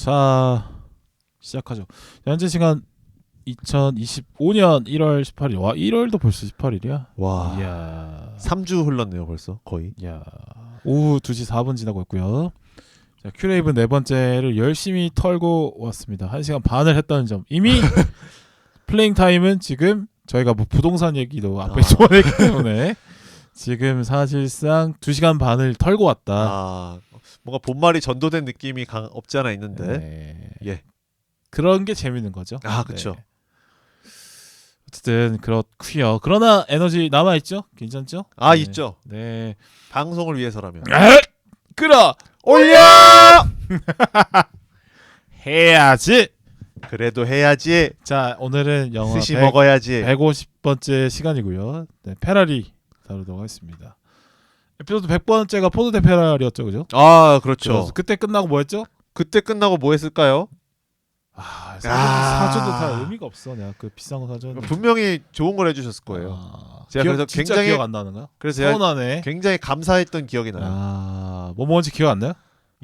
자, 시작하죠. 현재 시간 2025년 1월 18일. 와, 1월도 벌써 18일이야. 와, 이야. 3주 흘렀네요 벌써 거의. 야. 오후 2시 4분 지나고 있고요. 자, 큐레이븐 네 번째를 열심히 털고 왔습니다. 1시간 반을 했다는 점. 이미 플레잉 타임은 지금 저희가 뭐 부동산 얘기도 앞에 좋아했기 때문에 지금 사실상 2시간 반을 털고 왔다. 아, 뭔가 본말이 전도된 느낌이 없지 않아 있는데. 네. 예. 그런 게 재밌는 거죠. 아, 그렇죠. 네. 어쨌든 그렇고요. 그러나 에너지 남아 있죠? 괜찮죠? 아, 네. 있죠. 네. 방송을 위해서라면. 끌어 올려! 해야지. 그래도 해야지. 자, 오늘은 영화 스시 먹어야지. 150번째 시간이고요. 네, 페라리 다루도록 하겠습니다. 에피소드 100번째가 포드 대 페라리였죠, 그죠? 아, 그렇죠. 그때 끝나고 뭐 했죠? 그때 끝나고 뭐 했을까요? 사줘도 다 의미가 없어. 내가 그 비싼 거 사줬는데. 분명히 좋은 걸 해주셨을 거예요. 제가 기억, 그래서 진짜 굉장히 기억 기억 안 나는가? 그래서 제가 서운하네. 굉장히 감사했던 기억이 나요. 뭐 먹은지 기억 안 나요?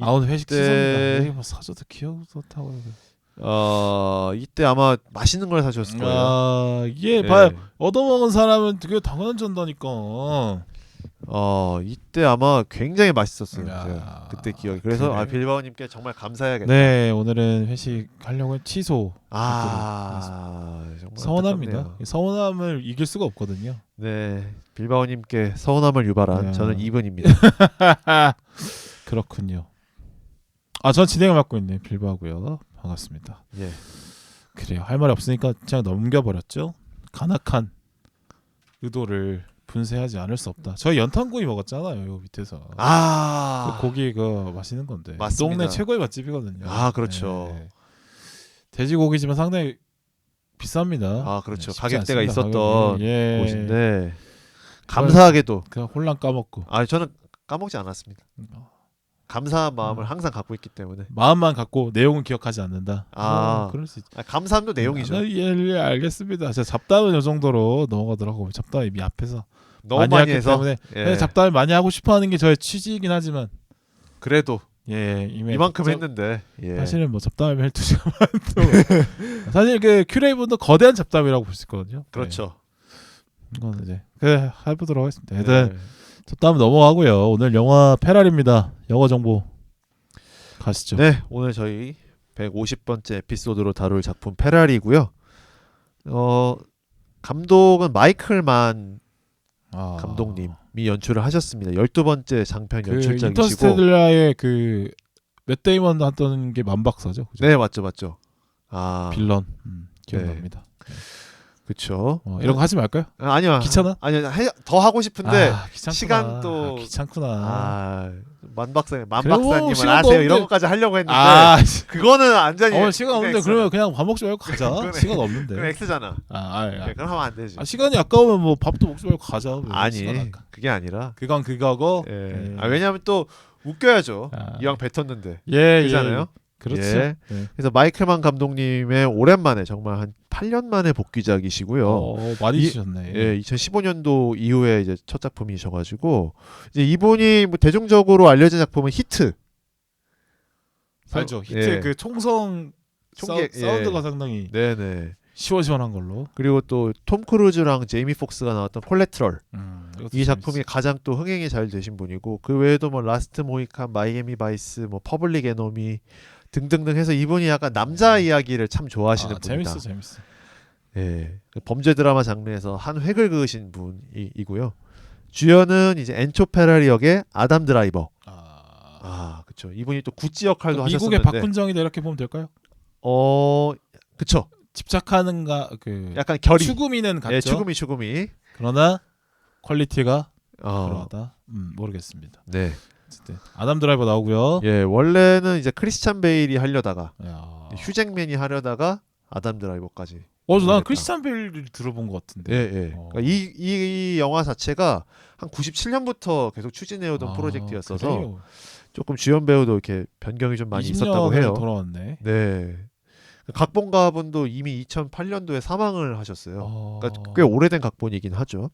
오늘 회식 이때- 취소입니다. 뭐 사줘도 기억도 못하고. 이때 아마 맛있는 걸 사주셨을 거예요. 이게 예. 봐요. 얻어먹은 사람은 그게 당연한 전다니까. 이때 아마 굉장히 맛있었어요. 야, 제가 그때 기억이. 그래서 그래? 빌바오님께 정말 감사해야겠다. 네, 오늘은 회식 하려고 취소. 정말 서운합니다. 안타깝네요. 서운함을 이길 수가 없거든요. 네, 빌바오님께 서운함을 유발한 야. 저는 이분입니다. 그렇군요. 전 진행을 맡고 있는 빌바고요. 반갑습니다. 예, 그래요. 할 말이 없으니까 그냥 넘겨버렸죠. 간악한 의도를 분쇄하지 않을 수 없다. 저희 연탄구이 먹었잖아요. 요 밑에서. 그 고기 맛있는 건데. 맞습니다. 동네 최고의 맛집이거든요. 그렇죠. 네. 돼지고기지만 상당히 비쌉니다. 그렇죠. 쉽지 가격대가 않습니다, 있었던 가격이. 예. 곳인데 감사하게도 그냥 홀랑 까먹고 저는 까먹지 않았습니다. 감사한 마음을 항상 갖고 있기 때문에. 마음만 갖고 내용은 기억하지 않는다. 그럴 수 있죠. 감사함도 내용이죠. 예, 알겠습니다. 제가 잡담은 이 정도로 넘어가더라고. 잡담 이미 앞에서 너무 많이 했기 해서. 때문에 예. 잡담을 많이 하고 싶어하는 게 저의 취지이긴 하지만 그래도 이미 이만큼 했는데. 예. 사실은 뭐 잡담을 2시간만 또 사실 그 큐레이븐도 거대한 잡담이라고 볼 수 있거든요. 그렇죠. 네. 이건 이제 해보도록 하겠습니다. 네. 잡담 넘어가고요. 오늘 영화 페라리입니다. 영화 정보 가시죠. 네, 오늘 저희 150번째 에피소드로 다룰 작품 페라리고요. 감독은 마이클 만 감독님이 연출을 하셨습니다. 12번째 장편 연출작이시고. 인터스텔라의 맷 데이먼 했던 게 만박사죠. 그죠? 네, 맞죠. 빌런 기억납니다. 그렇죠. 이런 거 하지 말까요? 아니요. 귀찮아? 아니요. 더 하고 싶은데 귀찮구나. 시간도 귀찮구나. 만 박사님은 시간도 아세요. 이런 없는데. 것까지 하려고 했는데 그거는 완전히 시간 없는데 그러면 그냥 밥 먹지 말고 가자. 그거네. 시간 없는데. 그럼 X잖아. 그럼 하면 안 되지. 시간이 아까우면 뭐 밥도 먹지 말고 가자. 아니, 그게 아니라. 그거고. 예. 왜냐하면 또 웃겨야죠. 이왕 뱉었는데. 그잖아요. 그렇죠. 예. 그래서 마이클만 감독님의 오랜만에 정말 한 8년 만에 복귀작이시고요. 많이 주셨네. 2015년도 이후에 이제 첫 작품이셔가지고 이제 이분이 뭐 대중적으로 알려진 작품은 히트. 알죠. 히트 그 총성 사운드가 상당히 네네 시원시원한 걸로. 그리고 또 톰 크루즈랑 제이미 폭스가 나왔던 콜레트럴. 이 작품이 가장 또 흥행이 잘 되신 분이고 그 외에도 뭐 라스트 모히칸, 마이애미 바이스, 뭐 퍼블릭 에너미 등등등 해서 이분이 약간 남자 이야기를 참 좋아하시는 분이다. 재밌어. 예, 범죄 드라마 장르에서 한 획을 그으신 분이고요. 주연은 이제 엔초 페라리 역의 아담 드라이버. 그렇죠. 이분이 또 구찌 역할도 하셨었는데. 미국의 박훈정이다 이렇게 보면 될까요? 그렇죠. 집착하는가 약간 결이. 추구미는 같죠. 예, 추구미. 그러나 퀄리티가 그러하다. 모르겠습니다. 네. 어쨌든 아담 드라이버 나오고요. 예, 원래는 이제 크리스찬 베일이 하려다가 휴잭맨이 하려다가 아담 드라이버까지. 난 크리스찬 베일을 들어본 것 같은데. 예. 그러니까 이 영화 자체가 한 97년부터 계속 추진해오던 프로젝트였어서 그래요? 조금 주연 배우도 이렇게 변경이 좀 많이 있었다고 해요. 돌아왔네. 네. 각본가분도 이미 2008년도에 사망을 하셨어요. 그러니까 꽤 오래된 각본이긴 하죠.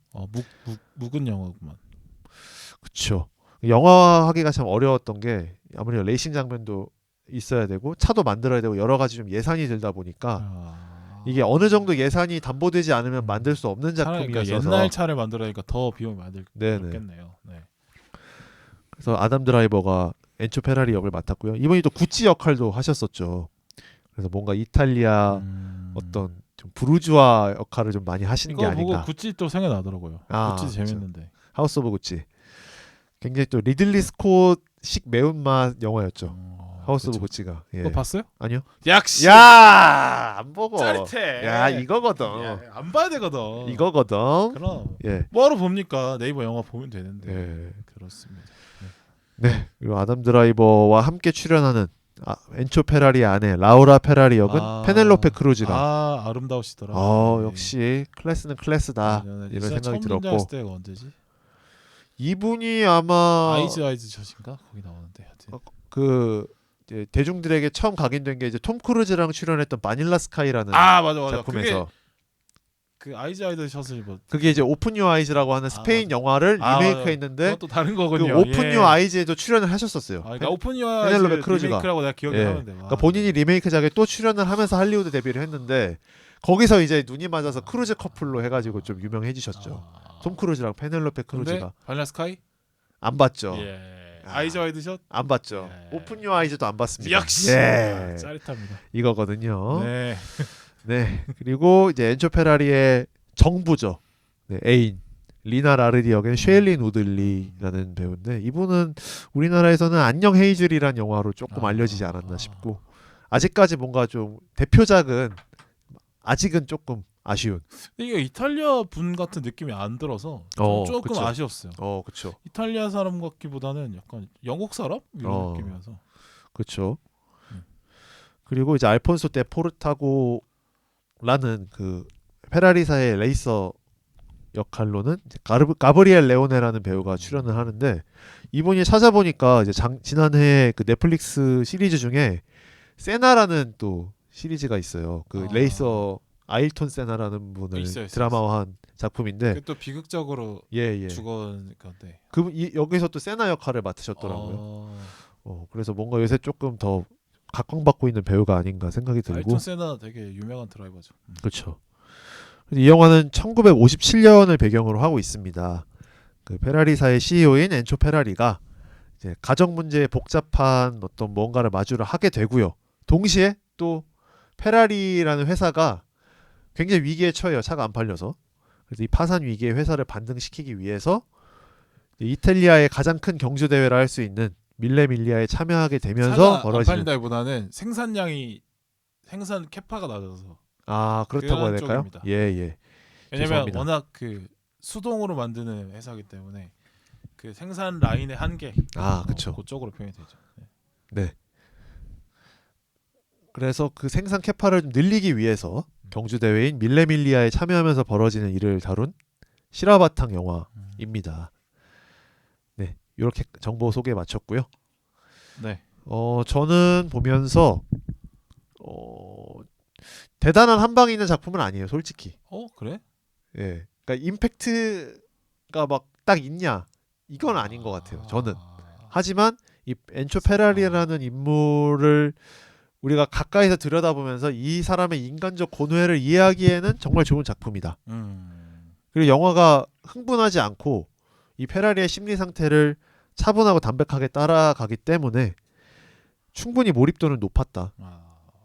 묵은 영화구만. 그렇죠. 영화하기가 참 어려웠던 게 아무래도 레이싱 장면도 있어야 되고 차도 만들어야 되고 여러 가지 좀 예산이 들다 보니까 아. 이게 어느 정도 예산이 담보되지 않으면 만들 수 없는 차라리 그러니까 작품이어서 옛날 차를 만들어니까 더 비용이 많이 네네. 들겠네요. 네. 그래서 아담 드라이버가 엔초 페라리 역을 맡았고요. 이번에 또 구찌 역할도 하셨었죠. 그래서 뭔가 이탈리아 어떤 좀 부르주아 역할을 좀 많이 하시는 게 이거 보고 아닌가. 구찌 또 생각나더라고요. 아, 구찌 그렇죠. 재밌는데. 하우스 오브 구찌. 굉장히 또 리들리 스콧식 매운맛 영화였죠. 하우스 오브 그쵸. 구찌가. 예. 그거 봤어요? 아니요. 역시. 야, 안 보고. 짜릿해. 야, 이거거든. 야, 안 봐야 되거든. 이거거든. 그럼 예. 뭐하러 봅니까? 네이버 영화 보면 되는데. 예. 그렇습니다. 네. 그리고 아담 드라이버와 함께 출연하는 엔초 페라리의 아내 라우라 페라리 역은 페넬로페 크루즈가. 아름다우시더라. 네. 역시 클래스는 클래스다. 이런 생각이 들었고. 처음 때가 언제지? 이분이 아마 아이즈 젖인가 거기 나오는데 하여튼. 그 이제 대중들에게 처음 각인된 게 이제 톰 크루즈랑 출연했던 바닐라 스카이라는 맞아. 작품에서 그 아이즈 젖을 뭐 그게 이제 오픈 유 아이즈라고 하는 스페인 맞아. 영화를 리메이크했는데 그것도 다른 그 거군요. 오픈 유 아이즈에도 출연을 하셨었어요. 그러니까 오픈 유 페넬로페 아이즈 크루즈가. 리메이크라고 내가 기억이 예. 하는데. 그러니까 본인이 리메이크작에 또 출연을 하면서 할리우드 데뷔를 했는데 거기서 이제 눈이 맞아서 크루즈 커플로 해가지고 좀 유명해지셨죠. 톰 크루즈랑 페넬로페 크루즈가. 바닐라 스카이? 안 봤죠. 예. 아이즈 와이드 젖? 안 봤죠. 예. 오픈 유 아이즈도 안 봤습니다. 역시. 예. 짜릿합니다. 이거거든요. 네. 네. 그리고 이제 엔초 페라리의 정부죠. 네, 애인 리나 라르디 역의 쉐일린 우들리라는 배우인데 이분은 우리나라에서는 안녕 헤이즐이란 영화로 조금 알려지지 않았나 싶고 아직까지 뭔가 좀 대표작은 아직은 조금 아쉬운. 근데 이게 이탈리아 분 같은 느낌이 안 들어서 조금 그쵸. 아쉬웠어요. 그렇죠. 이탈리아 사람 같기보다는 약간 영국 사람 이런 느낌이어서. 그렇죠. 음. 그리고 이제 알폰소 데 포르타고라는 그 페라리사의 레이서 역할로는 이제 가브리엘 레오네라는 배우가 출연을 하는데 이분이 찾아보니까 이제 지난해 그 넷플릭스 시리즈 중에 세나라는 또 시리즈가 있어요. 그 레이서 아일톤 세나라는 분을 있어요. 드라마화한 작품인데 그또 비극적으로 예. 죽으니까 네. 여기서 또 세나 역할을 맡으셨더라고요. 그래서 뭔가 요새 조금 더 각광받고 있는 배우가 아닌가 생각이 들고. 아이톤 세나 되게 유명한 드라이버죠. 그렇죠. 이 영화는 1957년을 배경으로 하고 있습니다. 그 페라리사의 CEO인 엔초 페라리가 이제 가정 문제에 복잡한 어떤 뭔가를 마주를 하게 되고요. 동시에 또 페라리라는 회사가 굉장히 위기에 처해요. 차가 안 팔려서. 그래서 이 파산 위기의 회사를 반등시키기 위해서 이탈리아의 가장 큰 경주 대회를 할 수 있는 밀레 밀리아에 참여하게 되면서 안 벌어지는. 팔린다기보다는 생산 캐파가 낮아서. 그렇다고 해야 될까요? 쪽입니다. 예. 왜냐면 죄송합니다. 워낙 그 수동으로 만드는 회사이기 때문에 그 생산 라인의 한계. 그렇죠. 그쪽으로 표현이 되죠. 네. 그래서 그 생산 캐파를 좀 늘리기 위해서 경주 대회인 밀레 밀리아에 참여하면서 벌어지는 일을 다룬 실화 바탕 영화입니다. 네, 이렇게 정보 소개 마쳤고요. 네. 저는 보면서 대단한 한방이 있는 작품은 아니에요, 솔직히. 그래? 예, 그러니까 임팩트가 막 딱 있냐? 이건 아닌 것 같아요. 저는. 하지만 이 엔초 페라리라는 인물을 우리가 가까이서 들여다보면서 이 사람의 인간적 고뇌를 이해하기에는 정말 좋은 작품이다. 그리고 영화가 흥분하지 않고 이 페라리의 심리 상태를 차분하고 담백하게 따라가기 때문에 충분히 몰입도는 높았다.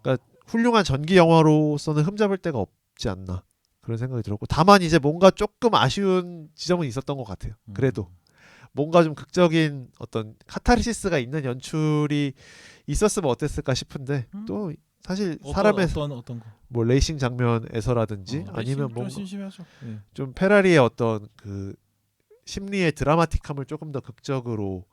그러니까 훌륭한 전기 영화로서는 흠잡을 데가 없지 않나 그런 생각이 들었고 다만 이제 뭔가 조금 아쉬운 지점은 있었던 것 같아요. 그래도 뭔가 좀 극적인 어떤 카타르시스가 있는 연출이 있었으면 어땠을까 싶은데 또 사실 사람의 어떤 거? 뭐 레이싱 장면에서라든지 아니면 좀 뭔가 심심하죠. 예. 좀 페라리의 어떤 그 심리의 드라마틱함을 조금 더 극적으로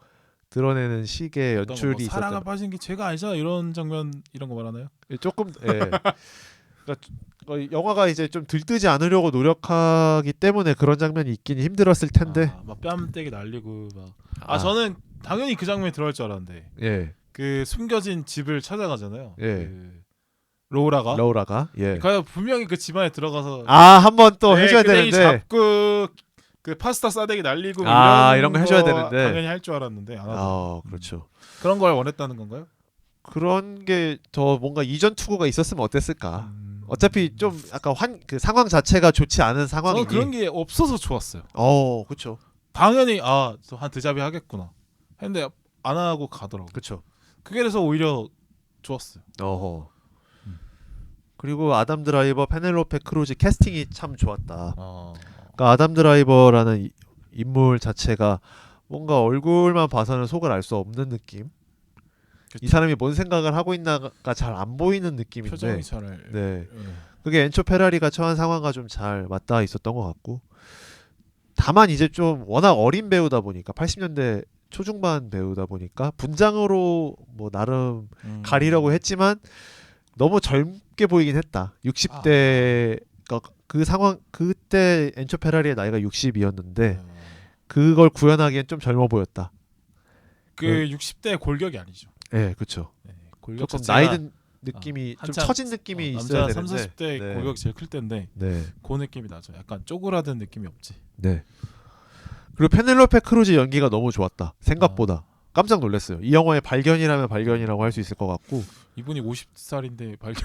드러내는 식의 어떤 거, 연출이 사랑에 있었던 빠진 게 죄가 아니잖아 이런 장면 이런 거 말하나요? 조금 그러니까 영화가 이제 좀 들뜨지 않으려고 노력하기 때문에 그런 장면이 있긴 힘들었을 텐데 막 뺨때기 날리고 막 저는 당연히 그 장면이 들어갈 줄 알았는데 예. 그 숨겨진 집을 찾아가잖아요. 예. 그 로우라가 예. 과연 분명히 그 집안에 들어가서 한번 또 해줘야 끄댕이 되는데 잡고 그 파스타 싸대기 날리고 이런 거 해줘야 되는데 당연히 할 줄 알았는데 안 하더라고요. 그렇죠. 그런 걸 원했다는 건가요? 그런 게 더 뭔가 이전 투구가 있었으면 어땠을까? 음. 어차피 좀 약간 그 상황 자체가 좋지 않은 상황이니. 저는 그런 게 없어서 좋았어요. 그렇죠. 당연히 한 드자비 하겠구나 했는데 안 하고 가더라고. 그렇죠. 그게 그래서 오히려 좋았어요. 어허. 음. 그리고 아담 드라이버, 페넬로페 크루즈 캐스팅이 참 좋았다. 어. 그러니까 아담 드라이버라는 인물 자체가 뭔가 얼굴만 봐서는 속을 알 수 없는 느낌. 이 사람이 뭔 생각을 하고 있나가 잘 안 보이는 느낌인데. 표정이 잘. 네. 예. 그게 엔초 페라리가 처한 상황과 좀 잘 맞닿아 있었던 것 같고. 다만 이제 좀 워낙 어린 배우다 보니까 80년대 초중반 배우다 보니까 분장으로 뭐 나름 가리려고 했지만 너무 젊게 보이긴 했다. 60대 그 상황 그때 엔초 페라리의 나이가 60이었는데 그걸 구현하기엔 좀 젊어 보였다. 그 60대 골격이 아니죠. 네, 그렇죠. 네, 골격 조금 자체가 나이 든 느낌이 좀 한참 처진 느낌이 있어야 남자 되는데. 30, 40대 네. 골격이 제일 클 때인데 네, 그 느낌이 나죠. 약간 쪼그라든 느낌이 없지. 네. 그리고 페넬로페 크루즈 연기가 너무 좋았다. 생각보다 깜짝 놀랐어요. 이 영화의 발견이라면 발견이라고 할 수 있을 것 같고. 이분이 50살인데 발견.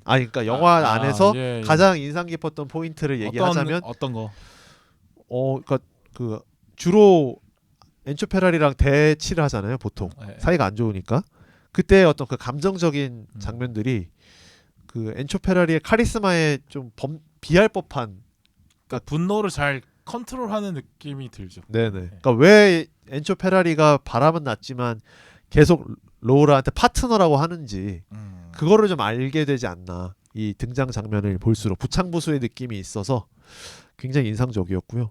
그러니까 영화 안에서 예. 가장 인상 깊었던 포인트를 얘기하자면 어떤 거? 그러니까 그 주로 엔초 페라리랑 대치를 하잖아요, 보통. 예. 사이가 안 좋으니까. 그때 어떤 그 감정적인 장면들이 그 엔초 페라리의 카리스마에 좀 비할 법한. 그러니까 분노를 잘 컨트롤하는 느낌이 들죠. 네네. 그러니까 왜 엔초 페라리가 바람은 났지만 계속 로우라한테 파트너라고 하는지 그거를 좀 알게 되지 않나. 이 등장 장면을 볼수록 부창부수의 느낌이 있어서 굉장히 인상적이었고요.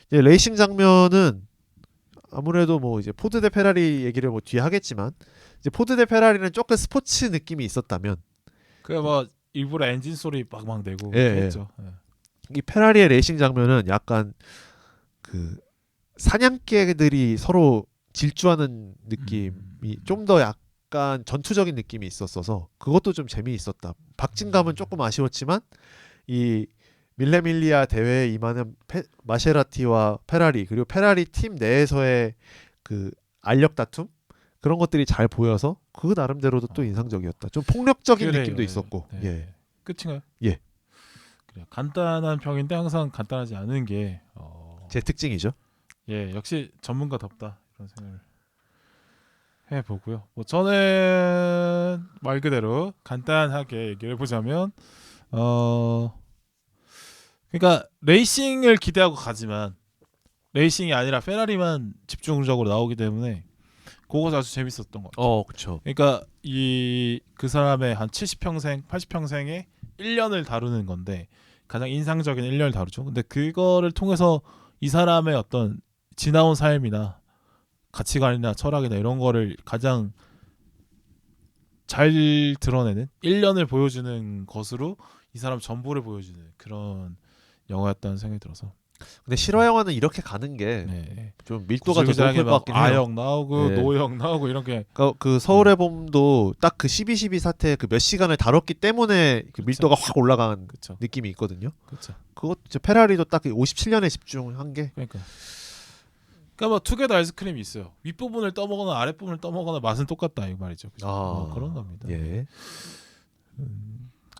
이제 레이싱 장면은 아무래도 뭐 이제 포드 대 페라리 얘기를 뭐 뒤에 하겠지만 이제 포드 대 페라리는 조금 스포츠 느낌이 있었다면 그래 뭐 일부러 엔진 소리 막 내고 예, 했죠. 예. 이 페라리의 레이싱 장면은 약간 그 사냥개들이 서로 질주하는 느낌이 좀 더 약간 전투적인 느낌이 있었어서 그것도 좀 재미있었다. 박진감은 조금 아쉬웠지만 이 밀레밀리아 대회에 임하는 마세라티와 페라리 그리고 페라리 팀 내에서의 그 알력 다툼 그런 것들이 잘 보여서 그 나름대로도 또 인상적이었다. 좀 폭력적인 그래요. 느낌도 있었고. 네. 예. 끝인가요? 예. 그래요. 간단한 평인데 항상 간단하지 않은 게 제 특징이죠. 예, 역시 전문가답다 이런 생각을 해보고요. 뭐 저는 말 그대로 간단하게 얘기를 해보자면 그러니까 레이싱을 기대하고 가지만 레이싱이 아니라 페라리만 집중적으로 나오기 때문에 그거 아주 재밌었던 것 같아요. 그렇죠. 그러니까 그 사람의 한 70평생, 80평생의 1년을 다루는 건데 가장 인상적인 1년을 다루죠. 근데 그거를 통해서 이 사람의 어떤 지나온 삶이나 가치관이나 철학이나 이런 거를 가장 잘 드러내는 1년을 보여주는 것으로 이 사람 전부를 보여주는 그런 영화였다는 생각이 들어서. 근데 실화 영화는 이렇게 가는 게 좀 밀도가 더 높을 것 같긴 해요. 아역 나오고 네. 노역 나오고 이런 게. 그 서울의 봄도 딱 그 12.12 사태 그 몇 시간을 다뤘기 때문에 그 밀도가 확 올라간 그쵸. 느낌이 있거든요. 그렇죠. 그것 페라리도 딱 57년에 집중한 게. 그러니까 뭐 투게더 아이스크림이 있어요. 윗부분을 떠먹거나 아랫부분을 떠먹거나 맛은 똑같다 이 말이죠. 그죠? 그런 겁니다. 예.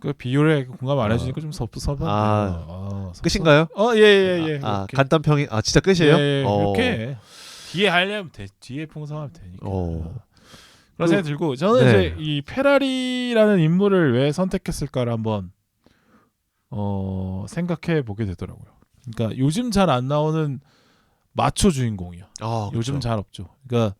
그 비율에 공감 안 해주니까 좀 섭섭한데요. 끝인가요? 예. 간단평이 진짜 끝이에요? 예, 이렇게 뒤에 하려면 뒤에 풍성하면 되니까. 그런 생각이 들고 저는 네. 이제 이 페라리라는 인물을 왜 선택했을까를 한번 생각해 보게 되더라고요. 그러니까 요즘 잘 안 나오는 마초 주인공이야. 요즘 그렇죠. 잘 없죠. 그러니까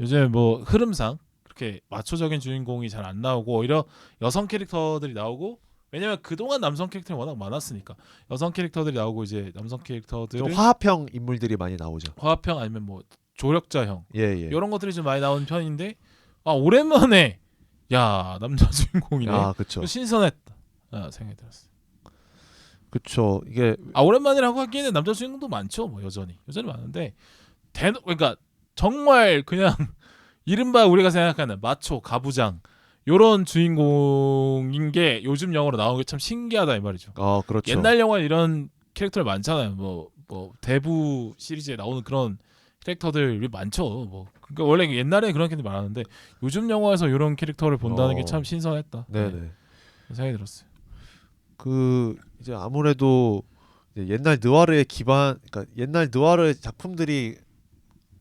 요즘 뭐 흐름상 그렇게 마초적인 주인공이 잘 안 나오고 오히려 여성 캐릭터들이 나오고 왜냐면 그동안 남성 캐릭터가 워낙 많았으니까 여성 캐릭터들이 나오고 이제 남성 캐릭터들이 좀 화합형 인물들이 많이 나오죠. 화합형 아니면 뭐 조력자형 예. 이런 것들이 좀 많이 나오는 편인데 오랜만에 야 남자 주인공이네. 그렇죠. 신선했다 생각이 들었어요. 그렇죠. 이게 오랜만이라고 하기에는 남자 주인공도 많죠. 뭐 여전히 많은데 그러니까 정말 그냥 이른바 우리가 생각하는 마초 가부장 요런 주인공인 게 요즘 영화로 나온 게 참 신기하다 이 말이죠. 그렇죠. 옛날 영화 이런 캐릭터들 많잖아요. 뭐 대부 시리즈에 나오는 그런 캐릭터들이 많죠. 뭐 그러니까 원래 옛날에 그런 캐릭터 많았는데 요즘 영화에서 이런 캐릭터를 본다는 게 참 신선했다. 네네. 그런 생각이 들었어요. 그 이제 아무래도 이제 옛날 느와르의 기반, 그러니까 옛날 느와르 작품들이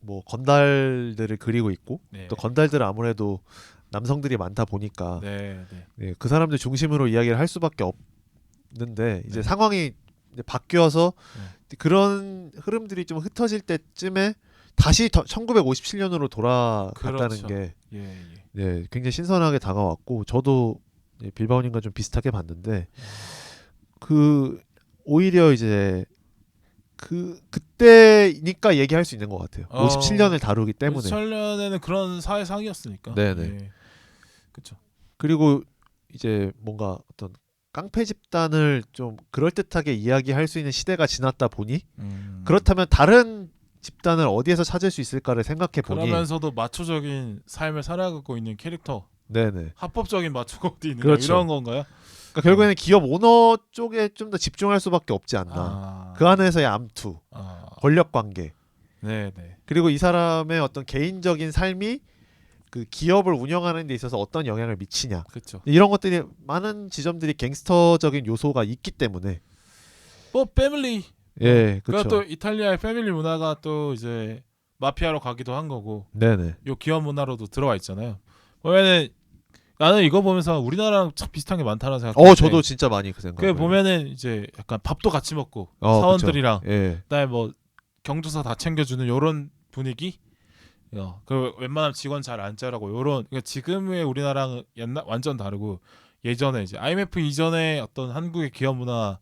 뭐 건달들을 그리고 있고 네. 또 건달들은 아무래도 남성들이 많다 보니까 네, 네. 네, 그 사람들 중심으로 이야기를 할 수밖에 없는데 이제 네. 상황이 이제 바뀌어서 그런 흐름들이 좀 흩어질 때쯤에 다시 1957년으로 돌아갔다는 그렇죠. 게 예, 예. 네, 굉장히 신선하게 다가왔고 저도 빌바오님과 좀 비슷하게 봤는데 그 오히려 이제 그때니까 얘기할 수 있는 것 같아요. 57년을 다루기 때문에. 57년에는 그런 사회상이었으니까. 네네. 예. 그렇죠. 그리고 이제 뭔가 어떤 깡패 집단을 좀 그럴듯하게 이야기할 수 있는 시대가 지났다 보니 그렇다면 다른 집단을 어디에서 찾을 수 있을까를 생각해 보니 그러면서도 마초적인 삶을 살아가고 있는 캐릭터, 네네. 합법적인 마초가 어디 있느냐 그렇죠. 이런 건가요? 그러니까 결국에는 기업 오너 쪽에 좀 더 집중할 수밖에 없지 않나. 그 안에서의 암투, 권력 관계, 네, 네. 그리고 이 사람의 어떤 개인적인 삶이 그 기업을 운영하는 데 있어서 어떤 영향을 미치냐. 그렇죠. 이런 것들이 많은 지점들이 갱스터적인 요소가 있기 때문에 뭐 패밀리. 예, 그러니까 그렇죠. 또 이탈리아의 패밀리 문화가 또 이제 마피아로 가기도 한 거고, 네네. 요 기업 문화로도 들어와 있잖아요. 보면은 나는 이거 보면서 우리나라랑 참 비슷한 게 많다는 생각. 저도 진짜 많이 그 생각. 그 보면은 이제 약간 밥도 같이 먹고 그쵸. 사원들이랑 예. 그다음에 뭐 경조사 다 챙겨주는 요런 분위기. 그 웬만하면 직원 잘 안 짜라고 요런. 그러니까 지금의 우리나라랑 옛날 완전 다르고 예전에 이제 IMF 이전에 어떤 한국의 기업 문화가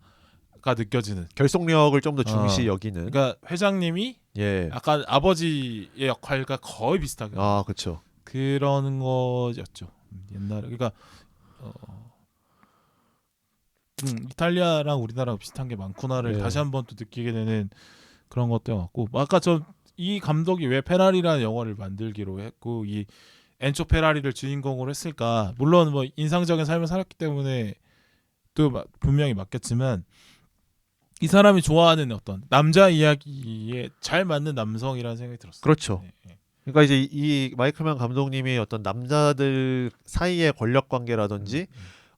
느껴지는. 결속력을 좀 더 중시 여기는. 그러니까 회장님이 예. 약간 아버지의 역할과 거의 비슷하게. 그렇죠. 그런 거였죠. 옛날에. 그러니까 이탈리아랑 우리나라랑 비슷한 게 많구나를 네. 다시 한번 또 느끼게 되는 그런 것도 같고, 아까 이 감독이 왜 페라리라는 영화를 만들기로 했고 이 엔초 페라리를 주인공으로 했을까? 물론 뭐 인상적인 삶을 살았기 때문에 또 분명히 맞겠지만 이 사람이 좋아하는 어떤 남자 이야기에 잘 맞는 남성이라는 생각이 들었어요. 그렇죠. 네, 네. 그러니까 이제 이 마이클만 감독님이 어떤 남자들 사이의 권력 관계라든지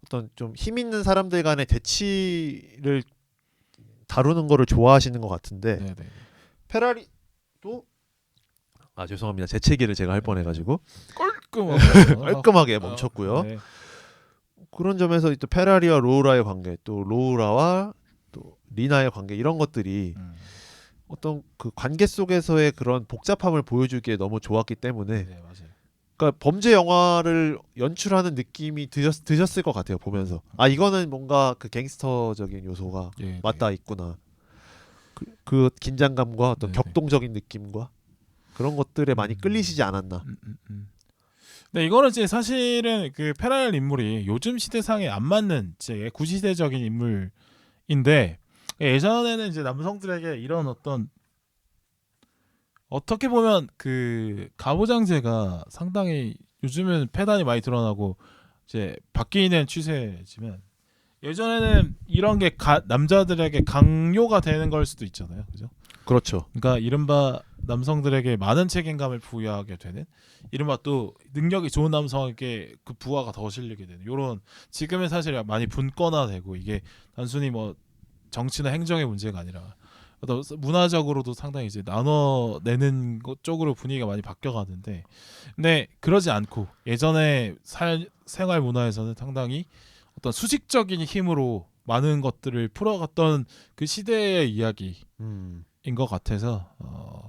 어떤 좀 힘 있는 사람들 간의 대치를 다루는 거를 좋아하시는 것 같은데 네, 네. 페라리도 죄송합니다. 재채기를 제가 할 뻔해가지고 깔끔하게 멈췄고요. 네. 그런 점에서 또 페라리와 로우라의 관계, 또 로우라와 또 리나의 관계 이런 것들이 어떤 그 관계 속에서의 그런 복잡함을 보여주기에 너무 좋았기 때문에 네, 맞아요. 그러니까 범죄 영화를 연출하는 느낌이 드셨을 것 같아요. 보면서 이거는 뭔가 그 갱스터적인 요소가 예, 맞닿아 있구나. 그 긴장감과 어떤 네, 격동적인 느낌과 그런 것들에 많이 끌리시지 않았나. 네, 이거는 이제 사실은 그 페라리 인물이 요즘 시대상에 안 맞는 이제 구시대적인 인물인데, 예전에는 이제 남성들에게 이런 어떻게 보면 그 가부장제가 상당히 요즘은 폐단이 많이 드러나고 이제 바뀌는 추세지만, 예전에는 이런 게 남자들에게 강요가 되는 걸 수도 있잖아요, 그죠? 그렇죠. 그러니까 이른바 남성들에게 많은 책임감을 부여하게 되는, 이른바 또 능력이 좋은 남성에게 그 부하가 더 실리게 되는, 요런 지금은 사실 많이 분권화되고 이게 단순히 뭐 정치나 행정의 문제가 아니라 어떤 문화적으로도 상당히 이제 나눠내는 것 쪽으로 분위기가 많이 바뀌어가는데, 근데 그러지 않고 예전에 생활 문화에서는 상당히 어떤 수직적인 힘으로 많은 것들을 풀어갔던 그 시대의 이야기. 인 것 같아서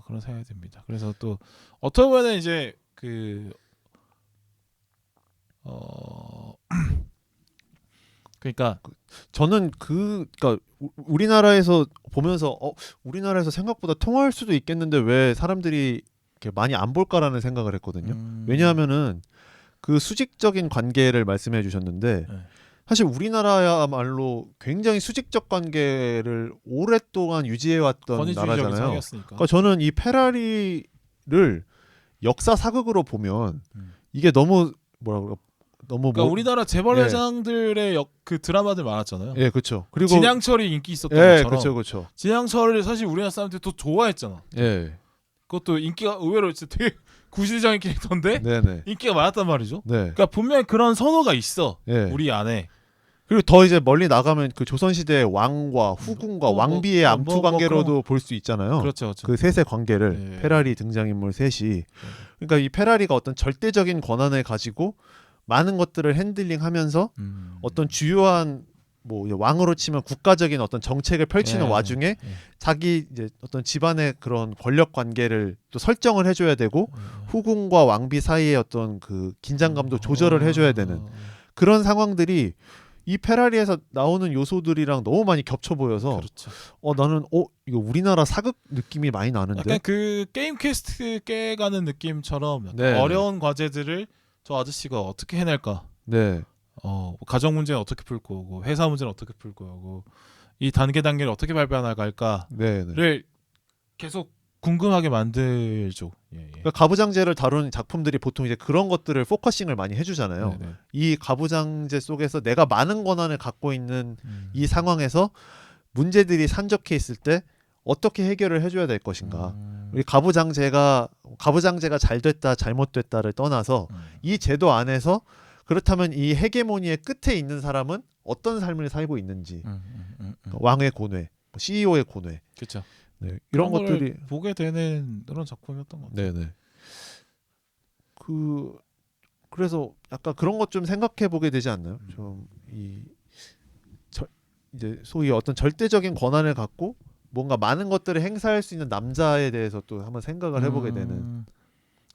그런 생각이 듭니다. 그래서 또 어떻게 보면 이제 그러니까 저는 그러니까 우리나라에서 보면서 우리나라에서 생각보다 통할 수도 있겠는데 왜 사람들이 이렇게 많이 안 볼까라는 생각을 했거든요. 왜냐하면은 그 수직적인 관계를 말씀해 주셨는데 네. 사실 우리나라야말로 굉장히 수직적 관계를 오랫동안 유지해왔던 나라잖아요. 상이었으니까. 그러니까 저는 이 페라리를 역사 사극으로 보면 이게 너무 너무 그러니까 우리나라 재벌 예. 회장들의 그 드라마들 많았잖아요. 예, 그렇죠. 그리고 진양철이 인기 있었던 예, 것처럼. 그렇죠. 진양철을 사실 우리나라 사람들이 더 좋아했잖아. 예. 그것도 인기가 의외로 진짜 되게 구시대적인 캐릭터인데 네네. 인기가 많았단 말이죠. 네. 그러니까 분명히 그런 선호가 있어. 네. 우리 안에. 그리고 더 이제 멀리 나가면 그 조선시대의 왕과 후궁과 왕비의 암투 관계로도 볼 수 있잖아요. 그렇죠, 그렇죠. 그 셋의 관계를 네. 페라리 등장인물 셋이. 그러니까 이 페라리가 어떤 절대적인 권한을 가지고 많은 것들을 핸들링하면서 어떤 주요한 뭐 왕으로 치면 국가적인 어떤 정책을 펼치는 예, 와중에 예. 자기 이제 어떤 집안의 그런 권력 관계를 또 설정을 해줘야 되고 후궁과 왕비 사이의 어떤 그 긴장감도 조절을 해줘야 되는 그런 상황들이 이 페라리에서 나오는 요소들이랑 너무 많이 겹쳐 보여서 그렇죠. 나는 이거 우리나라 사극 느낌이 많이 나는데. 약간 그 게임 퀘스트 깨가는 느낌처럼 약간 네. 어려운 과제들을 저 아저씨가 어떻게 해낼까? 네. 가정 문제는 어떻게 풀 거고 회사 문제는 어떻게 풀 거고 이 단계를 어떻게 밟아 나갈까를 네. 계속 궁금하게 만들죠. 예, 예. 그러니까 가부장제를 다루는 작품들이 보통 이제 그런 것들을 포커싱을 많이 해주잖아요. 네네. 이 가부장제 속에서 내가 많은 권한을 갖고 있는 이 상황에서 문제들이 산적해 있을 때 어떻게 해결을 해줘야 될 것인가. 우리 가부장제가 잘 됐다 잘못됐다를 떠나서 이 제도 안에서 그렇다면 이 헤게모니의 끝에 있는 사람은 어떤 삶을 살고 있는지. 왕의 고뇌, CEO의 고뇌. 그렇죠. 네, 이런 것들이 보게 되는 그런 작품이었던 것 같아요. 네네. 그래서 약간 그런 것 좀 생각해 보게 되지 않나요? 좀 이제 소위 어떤 절대적인 권한을 갖고 뭔가 많은 것들을 행사할 수 있는 남자에 대해서 또 한번 생각을 해보게 되는.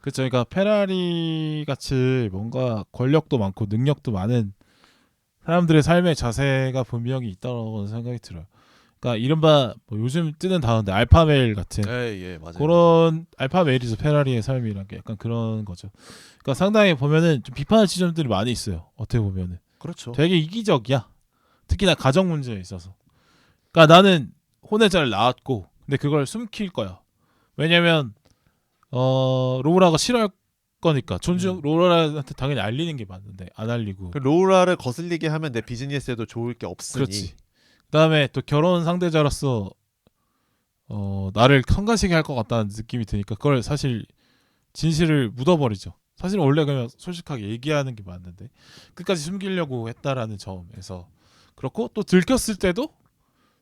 그렇죠. 그러니까 페라리 같이 뭔가 권력도 많고 능력도 많은 사람들의 삶의 자세가 분명히 있다고 생각이 들어요. 그러니까 이른바 뭐 요즘 뜨는 단어인데 알파메일 같은 예, 맞아요. 그런 알파메일이죠. 페라리의 삶이란 게 약간 그런 거죠. 그러니까 상당히 보면은 좀 비판할 지점들이 많이 있어요. 어떻게 보면은 그렇죠. 되게 이기적이야. 특히나 가정 문제에 있어서. 그러니까 나는 혼외 잘 나왔고 근데 그걸 숨길 거야. 왜냐면 로라가 싫어할 거니까 로라한테 당연히 알리는 게 맞는데 안 알리고. 그 로라를 거슬리게 하면 내 비즈니스에도 좋을 게 없으니. 그렇지. 그다음에 또 결혼 상대자로서 나를 성가시게 할 것 같다는 느낌이 드니까 그걸 사실 진실을 묻어버리죠. 사실 원래 그냥 솔직하게 얘기하는 게 맞는데 끝까지 숨기려고 했다라는 점에서 그렇고 또 들켰을 때도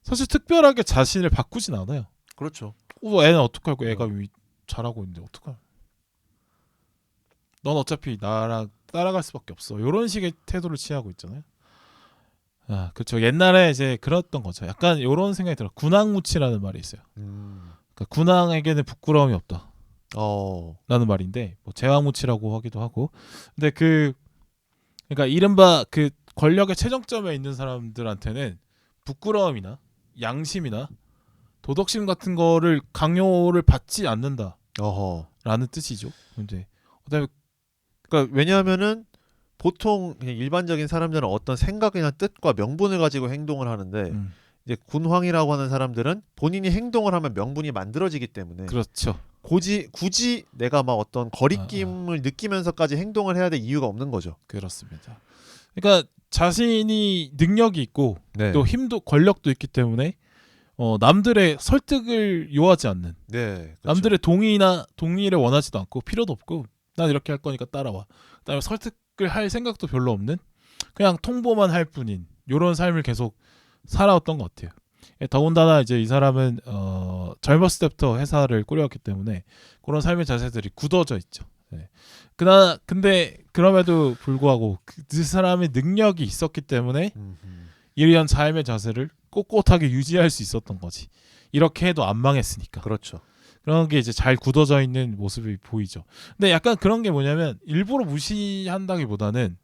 사실 특별하게 자신을 바꾸진 않아요. 그렇죠. 애는 어떡하고 애가 잘하고 있는데 어떡할? 넌 어차피 나랑 따라갈 수밖에 없어. 이런 식의 태도를 취하고 있잖아요. 그렇죠. 옛날에 이제 그랬던 거죠. 약간 이런 생각이 들어. 군항무치라는 말이 있어요. 그러니까 군항에게는 부끄러움이 없다. 라는 말인데 뭐 제왕무치라고 하기도 하고. 근데 그러니까 이른바 그 권력의 최정점에 있는 사람들한테는 부끄러움이나 양심이나 도덕심 같은 거를 강요를 받지 않는다라는 뜻이죠. 근데 그다음에 그러니까 왜냐하면은 보통 그냥 일반적인 사람들은 어떤 생각이나 뜻과 명분을 가지고 행동을 하는데 이제 군황이라고 하는 사람들은 본인이 행동을 하면 명분이 만들어지기 때문에 그렇죠. 굳이 내가 막 어떤 거리낌을 느끼면서까지 행동을 해야 될 이유가 없는 거죠. 그렇습니다. 그러니까 자신이 능력이 있고 네. 또 힘도 권력도 있기 때문에 남들의 설득을 요하지 않는 네, 그렇죠. 남들의 동의를 원하지도 않고 필요도 없고 난 이렇게 할 거니까 따라와. 그다음에 설득을 할 생각도 별로 없는 그냥 통보만 할 뿐인 이런 삶을 계속 살아왔던 것 같아요. 더군다나 이제 이 사람은 젊었을 때부터 회사를 꾸려왔기 때문에 그런 삶의 자세들이 굳어져 있죠. 네. 근데 그럼에도 불구하고 그 사람의 능력이 있었기 때문에 이러한 삶의 자세를 꼿꼿하게 유지할 수 있었던 거지. 이렇게 해도 안 망했으니까. 그렇죠. 그런 게 이제 잘 굳어져 있는 모습이 보이죠. 근데 약간 그런 게 뭐냐면 일부러 무시한다기보다는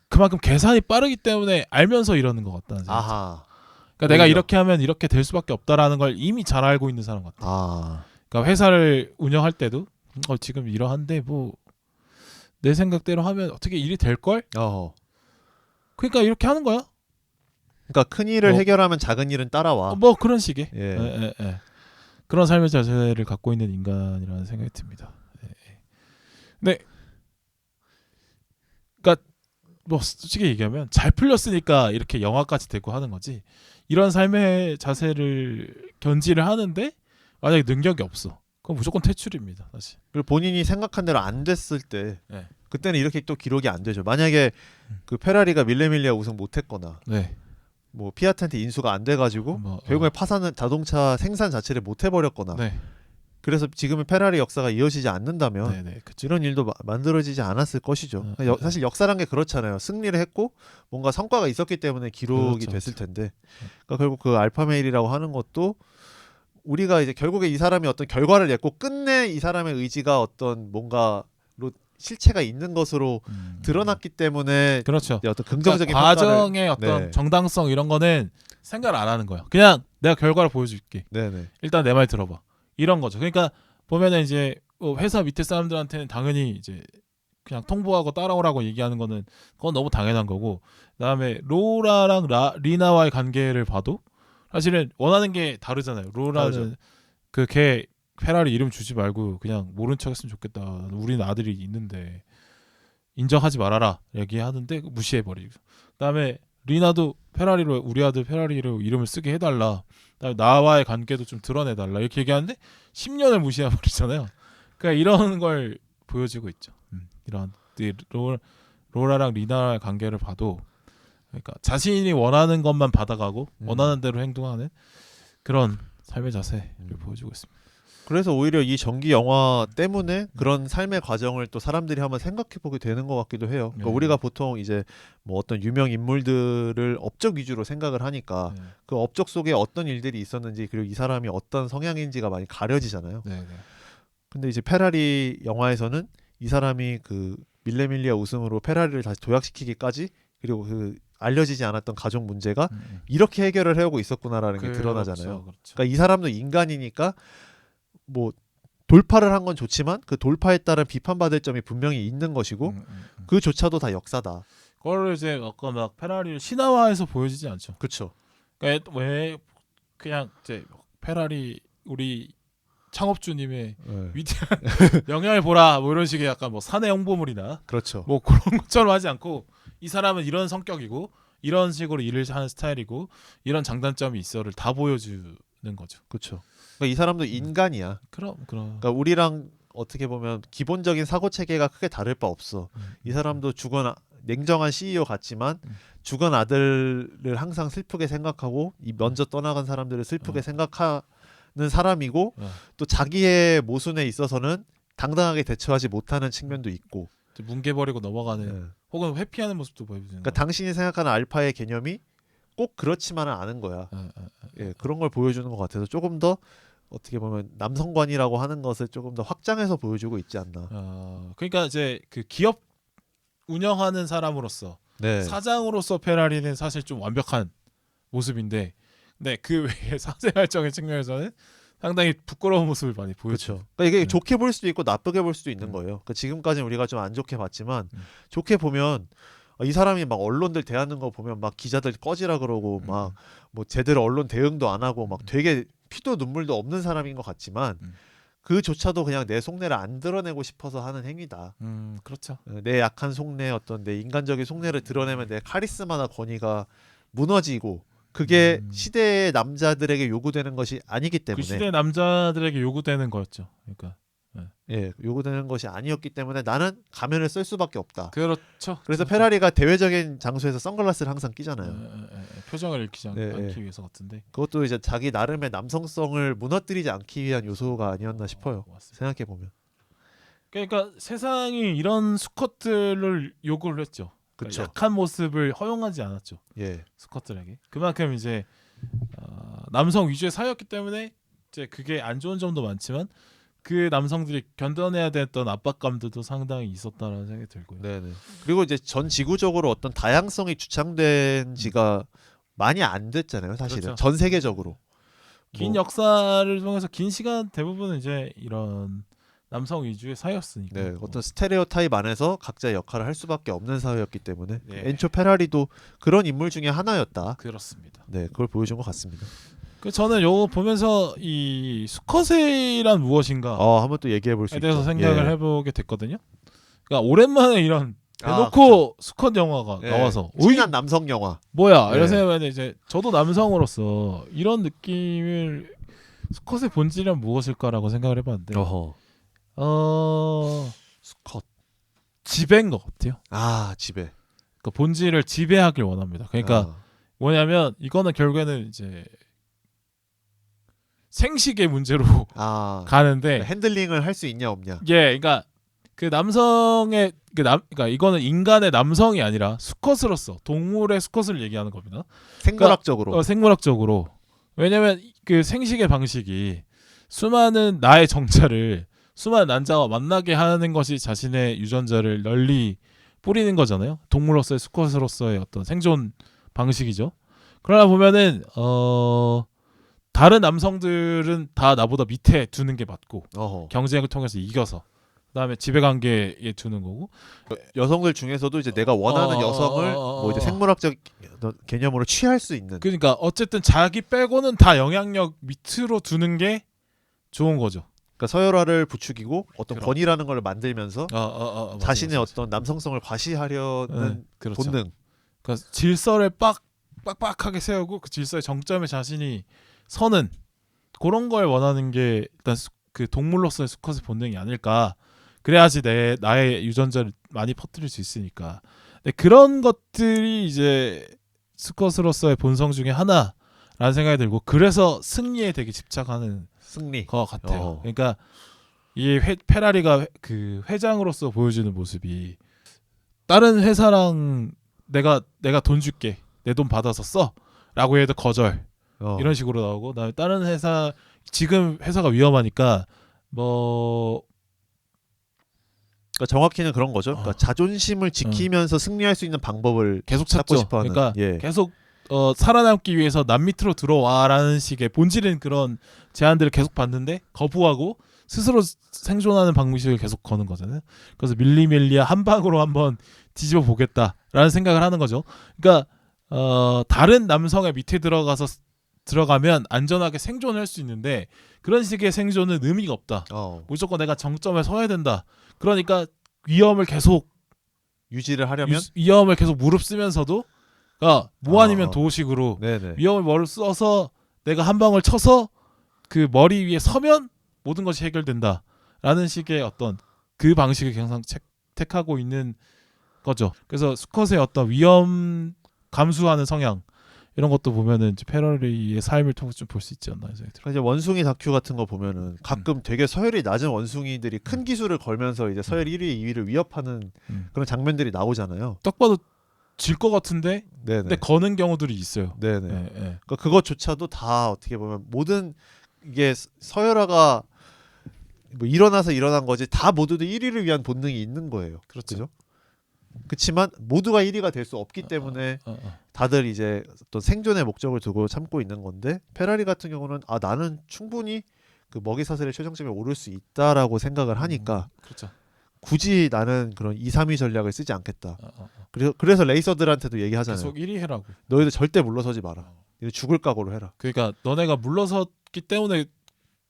그만큼 계산이 빠르기 때문에 알면서 이러는 것 같다는 생각이. 그러니까 내가 이렇게 하면 이렇게 될 수밖에 없다라는 걸 이미 잘 알고 있는 사람 같아. 그러니까 회사를 운영할 때도 지금 이러한데 뭐 내 생각대로 하면 어떻게 일이 될 걸? 그러니까 이렇게 하는 거야. 그러니까 큰 일을 해결하면 작은 일은 따라와. 뭐 그런 식의. 예. 그런 삶의 자세를 갖고 있는 인간이라는 생각이 듭니다. 근데 그러니까 뭐 솔직히 얘기하면 잘 풀렸으니까 이렇게 영화까지 되고 하는 거지. 이런 삶의 자세를 견지를 하는데 만약에 능력이 없어. 그럼 무조건 퇴출입니다. 사실. 그리고 본인이 생각한 대로 안 됐을 때 네. 그때는 이렇게 또 기록이 안 되죠. 만약에 그 페라리가 밀레밀리아 우승 못했거나 네. 뭐 피아트한테 인수가 안 돼가지고 뭐, 결국에 파산은 자동차 생산 자체를 못 해버렸거나 네. 그래서 지금의 페라리 역사가 이어지지 않는다면 네네. 그쵸. 이런 일도 만들어지지 않았을 것이죠. 사실 역사란 게 그렇잖아요. 승리를 했고 뭔가 성과가 있었기 때문에 기록이 그렇죠, 됐을 텐데 그러니까 결국 그 알파메일이라고 하는 것도 우리가 이제 결국에 이 사람이 어떤 결과를 냈고 끝내 이 사람의 의지가 어떤 뭔가로 실체가 있는 것으로 드러났기 때문에 그렇죠. 어떤 긍정적인 그러니까 과정의 평가를, 어떤 네. 정당성 이런 거는 생각을 안 하는 거예요. 그냥 내가 결과를 보여줄게. 네네. 일단 내 말 들어봐. 이런 거죠. 그러니까 보면은 이제 회사 밑에 사람들한테는 당연히 이제 그냥 통보하고 따라오라고 얘기하는 거는 그건 너무 당연한 거고, 그다음에 로라랑 리나와의 관계를 봐도 사실은 원하는 게 다르잖아요. 로라는 그 걔 페라리 이름 주지 말고 그냥 모른 척했으면 좋겠다. 우리는 아들이 있는데 인정하지 말아라 얘기하는데 무시해버리고, 그다음에 리나도 페라리로 우리 아들 페라리로 이름을 쓰게 해달라. 그다음에 나와의 관계도 좀 드러내달라 이렇게 얘기하는데 10년을 무시해버리잖아요. 그러니까 이런 걸 보여주고 있죠. 이런 로라랑 리나의 관계를 봐도 그러니까 자신이 원하는 것만 받아가고 원하는 대로 행동하는 그런 삶의 자세를 보여주고 있습니다. 그래서 오히려 이 전기 영화 때문에 그런 삶의 과정을 또 사람들이 한번 생각해보게 되는 것 같기도 해요. 그러니까 우리가 보통 이제 뭐 어떤 유명 인물들을 업적 위주로 생각을 하니까 그 업적 속에 어떤 일들이 있었는지 그리고 이 사람이 어떤 성향인지가 많이 가려지잖아요. 근데 이제 페라리 영화에서는 이 사람이 그 밀레밀리아 우승으로 페라리를 다시 도약시키기까지 그리고 그 알려지지 않았던 가족 문제가 이렇게 해결을 해오고 있었구나라는 게 드러나잖아요. 그렇죠. 그러니까 이 사람도 인간이니까 뭐 돌파를 한 건 좋지만 그 돌파에 따른 비판받을 점이 분명히 있는 것이고 그조차도 다 역사다. 그걸 이제 아까 막 페라리를 신화화해서 보여지지 않죠. 그렇죠. 그러니까 왜 그냥 이제 페라리 우리 창업주님의 위대한 영향을 보라 뭐 이런 식의 약간 뭐 사내 홍보물이나 그렇죠. 뭐 그런 것처럼 하지 않고 이 사람은 이런 성격이고 이런 식으로 일을 하는 스타일이고 이런 장단점이 있어를 다 보여주는 거죠. 그렇죠. 그러니까 이 사람도 인간이야. 그럼. 그러니까 우리랑 어떻게 보면 기본적인 사고 체계가 크게 다를 바 없어. 이 사람도 죽은 냉정한 CEO 같지만 죽은 아들을 항상 슬프게 생각하고 이 먼저 떠나간 사람들을 슬프게 생각하는 사람이고 또 자기의 모순에 있어서는 당당하게 대처하지 못하는 측면도 있고 뭉개버리고 넘어가는 혹은 회피하는 모습도 보여주는. 그러니까 당신이 생각하는 알파의 개념이 꼭 그렇지만은 않은 거야. 그런 걸 보여주는 것 같아서 조금 더 어떻게 보면 남성관이라고 하는 것을 조금 더 확장해서 보여주고 있지 않나. 그러니까 이제 그 기업 운영하는 사람으로서 사장으로서 페라리는 사실 좀 완벽한 모습인데, 근데 그 외에 사생활적인 측면에서는 상당히 부끄러운 모습을 많이 보여줘. 그렇죠. 그러니까 이게 좋게 볼 수도 있고 나쁘게 볼 수도 있는 거예요. 그러니까 지금까지는 우리가 좀 안 좋게 봤지만 좋게 보면 이 사람이 막 언론들 대하는 거 보면 막 기자들 꺼지라 그러고 막 뭐 제대로 언론 대응도 안 하고 막 되게 피도 눈물도 없는 사람인 것 같지만 그조차도 그냥 내 속내를 안 드러내고 싶어서 하는 행위다. 그렇죠. 내 약한 속내 어떤 내 인간적인 속내를 드러내면 내 카리스마나 권위가 무너지고 그게 시대의 남자들에게 요구되는 것이 아니기 때문에 그 시대 남자들에게 요구되는 거였죠. 그러니까 요구되는 것이 아니었기 때문에 나는 가면을 쓸 수밖에 없다. 그렇죠. 그래서 페라리가 대외적인 장소에서 선글라스를 항상 끼잖아요. 표정을 잃히지 않기 위해서 같은데. 그것도 이제 자기 나름의 남성성을 무너뜨리지 않기 위한 요소가 아니었나 싶어요. 생각해 보면. 그러니까 세상이 이런 수컷들을 요구를 했죠. 그러니까 약한 모습을 허용하지 않았죠. 수컷들에게. 그만큼 이제 남성 위주의 사회였기 때문에 이제 그게 안 좋은 점도 많지만 그 남성들이 견뎌내야 됐던 압박감들도 상당히 있었다라는 생각이 들고요. 네네. 그리고 이제 전 지구적으로 어떤 다양성이 주창된 지가 많이 안 됐잖아요, 사실은. 그렇죠. 전 세계적으로. 긴 역사를 통해서 긴 시간 대부분은 이제 이런 남성 위주의 사회였으니까. 어떤 스테레오타입 안에서 각자의 역할을 할 수밖에 없는 사회였기 때문에 엔초 페라리도 그런 인물 중에 하나였다. 그렇습니다. 그걸 보여준 것 같습니다. 저는 요거 보면서 이 수컷이란 무엇인가 한번 또 얘기해 볼 수 있죠. 대해서 생각을 해보게 됐거든요. 그러니까 오랜만에 이런 대놓고 수컷 영화가 나와서 친한 남성 영화 뭐야 이런 생각을 했는데 이제 저도 남성으로서 이런 느낌을 스컷의 본질은 무엇일까라고 생각을 해봤는데 어허. 스컷. 지배인 것 같아요. 아 지배. 그러니까 본질을 지배하길 원합니다. 그러니까 뭐냐면 이거는 결국에는 이제 생식의 문제로 가는데 핸들링을 할 수 있냐 없냐. 예, 그러니까 그 남성의 그러니까 이거는 인간의 남성이 아니라 수컷으로서 동물의 수컷을 얘기하는 겁니다. 생물학적으로. 생물학적으로. 왜냐면 그 생식의 방식이 수많은 나의 정자를 수많은 난자와 만나게 하는 것이 자신의 유전자를 널리 뿌리는 거잖아요. 동물로서의 수컷으로서의 어떤 생존 방식이죠. 그러다 보면은 다른 남성들은 다 나보다 밑에 두는 게 맞고 경쟁을 통해서 이겨서 그다음에 지배관계에 두는 거고 여성들 중에서도 이제 내가 원하는 여성을 뭐 이제 생물학적 개념으로 취할 수 있는. 그러니까 어쨌든 자기 빼고는 다 영향력 밑으로 두는 게 좋은 거죠. 그러니까 서열화를 부추기고 어떤 그럼. 권위라는 걸 만들면서 자신의 맞아. 어떤 남성성을 과시하려는 그렇죠. 본능. 그러니까 질서를 빡빡하게 세우고 그 질서의 정점에 자신이 서는 그런 걸 원하는 게 일단 그 동물로서의 수컷의 본능이 아닐까. 그래야지 나의 유전자를 많이 퍼뜨릴 수 있으니까. 근데 그런 것들이 이제 수컷으로서의 본성 중에 하나라는 생각이 들고 그래서 승리에 되게 집착하는 승리. 것 같아요. 그러니까 이 페라리가 그 회장으로서 보여주는 모습이 다른 회사랑 내가 돈 줄게 내 돈 받아서 써라고 해도 거절 이런 식으로 나오고 그다음에 다른 회사 지금 회사가 위험하니까 뭐 그러니까 정확히는 그런 거죠. 그러니까 자존심을 지키면서 승리할 수 있는 방법을 계속 찾고 찾죠. 싶어하는. 그러니까 계속 살아남기 위해서 남 밑으로 들어와라는 식의 본질은 그런 제안들을 계속 받는데 거부하고 스스로 생존하는 방식을 계속 거는 거잖아요. 그래서 밀리밀리야 한 방으로 한번 뒤집어 보겠다라는 생각을 하는 거죠. 그러니까 다른 남성의 밑에 들어가면 안전하게 생존할 수 있는데 그런 식의 생존은 의미가 없다. 무조건 내가 정점에 서야 된다. 그러니까 위험을 계속 유지를 하려면 위험을 계속 무릅쓰면서도 그러니까 뭐 아니면 도식으로 위험을 써서 내가 한 방을 쳐서 그 머리 위에 서면 모든 것이 해결된다라는 식의 어떤 그 방식을 항상 택하고 있는 거죠. 그래서 수컷의 어떤 위험 감수하는 성향 이런 것도 보면은 이제 페라리의 삶을 통해서 좀 볼 수 있지 않나 생각이 들어요. 이제 원숭이 다큐 같은 거 보면은 가끔 되게 서열이 낮은 원숭이들이 큰 기술을 걸면서 이제 서열 1위, 2위를 위협하는 그런 장면들이 나오잖아요. 딱 봐도 질 것 같은데, 근데 거는 경우들이 있어요. 그러니까 그것조차도 다 어떻게 보면 모든 이게 서열화가 뭐 일어나서 일어난 거지 다 모두도 1위를 위한 본능이 있는 거예요. 그렇죠? 그렇지만 모두가 1위가 될 수 없기 때문에 다들 이제 어떤 생존의 목적을 두고 참고 있는 건데 페라리 같은 경우는 나는 충분히 그 먹이 사슬의 최정점에 오를 수 있다라고 생각을 하니까 굳이 나는 그런 2, 3위 전략을 쓰지 않겠다. 그래서 레이서들한테도 얘기하잖아요. 계속 1위 해라고. 너희들 절대 물러서지 마라. 죽을 각오로 해라. 그러니까 너네가 물러섰기 때문에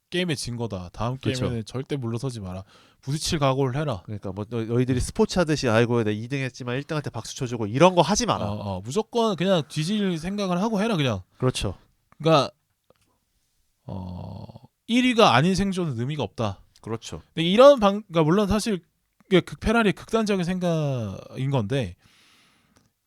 게임에 진 거다. 다음 게임에는 절대 물러서지 마라. 부딪힐 각오를 해라. 그러니까 뭐 너희들이 스포츠 하듯이 아이고 내가 2등 했지만 1등한테 박수 쳐주고 이런 거 하지 마라. 무조건 그냥 뒤질 생각을 하고 해라 그냥. 그렇죠. 그러니까 1위가 아닌 생존은 의미가 없다. 그렇죠. 근데 이런 그러니까 물론 사실 그 페라리의 극단적인 생각인 건데,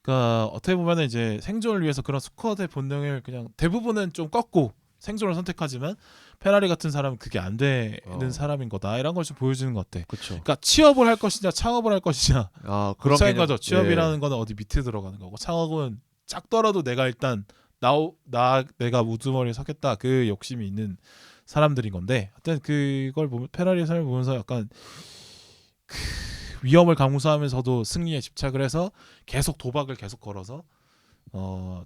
그러니까 어떻게 보면은 이제 생존을 위해서 그런 수컷의 본능을 그냥 대부분은 좀 꺾고 생존을 선택하지만 페라리 같은 사람은 그게 안 되는 사람인 거다. 이런 걸 좀 보여주는 것 같아. 그러니까 취업을 할 것이냐 창업을 할 것이냐 그런 차이인 거죠. 취업이라는 거는 어디 밑에 들어가는 거고 창업은 작더라도 내가 일단 내가 우두머리에 서겠다 그 욕심이 있는 사람들인 건데 하여튼 그걸 보면 페라리의 삶을 보면서 약간 그 위험을 감수하면서도 승리에 집착을 해서 계속 도박을 계속 걸어서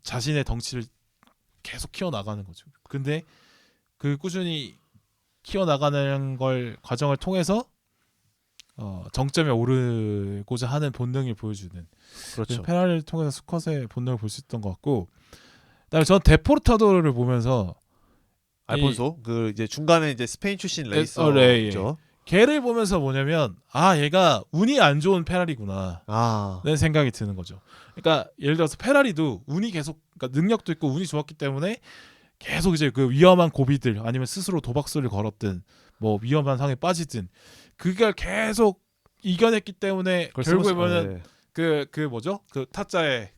자신의 덩치를 계속 키워나가는 거죠. 근데 그 꾸준히 키워나가는 걸 과정을 통해서 정점에 오르고자 하는 본능을 보여주는 그렇죠. 페라리를 통해서 수컷의 본능을 볼 수 있던 것 같고 그다음에 전 데포르타도를 보면서 알폰소 그 이제 중간에 이제 스페인 출신 레이서죠. 걔를 보면서 뭐냐면 얘가 운이 안 좋은 페라리구나 라는 생각이 드는 거죠. 그러니까 예를 들어서 페라리도 운이 계속 그러니까 능력도 있고 운이 좋았기 때문에 계속 이제 그 위험한 고비들 아니면 스스로 도박수를 걸었든 뭐 위험한 상황에 빠지든 그걸 계속 이겨냈기 때문에 결국에 보면 그 뭐죠? 그 타짜의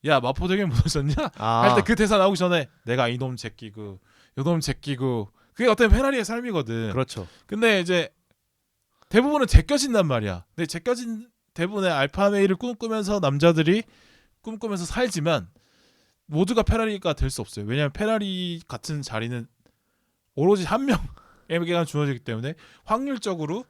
야 마포대교에 무너졌냐? 할 때 그 대사 나오기 전에 내가 이놈 제끼고 요놈 제끼고 그게 어떤 페라리의 삶이거든. 그렇죠. 근데 이제 대부분은 제껴진단 말이야. 근데 제껴진 대부분의 알파메일을 꿈꾸면서 남자들이 꿈꾸면서 살지만 모두가 페라리가 될 수 없어요. 왜냐하면 페라리 같은 자리는 오로지 한 명에게만 주어지기 때문에 확률적으로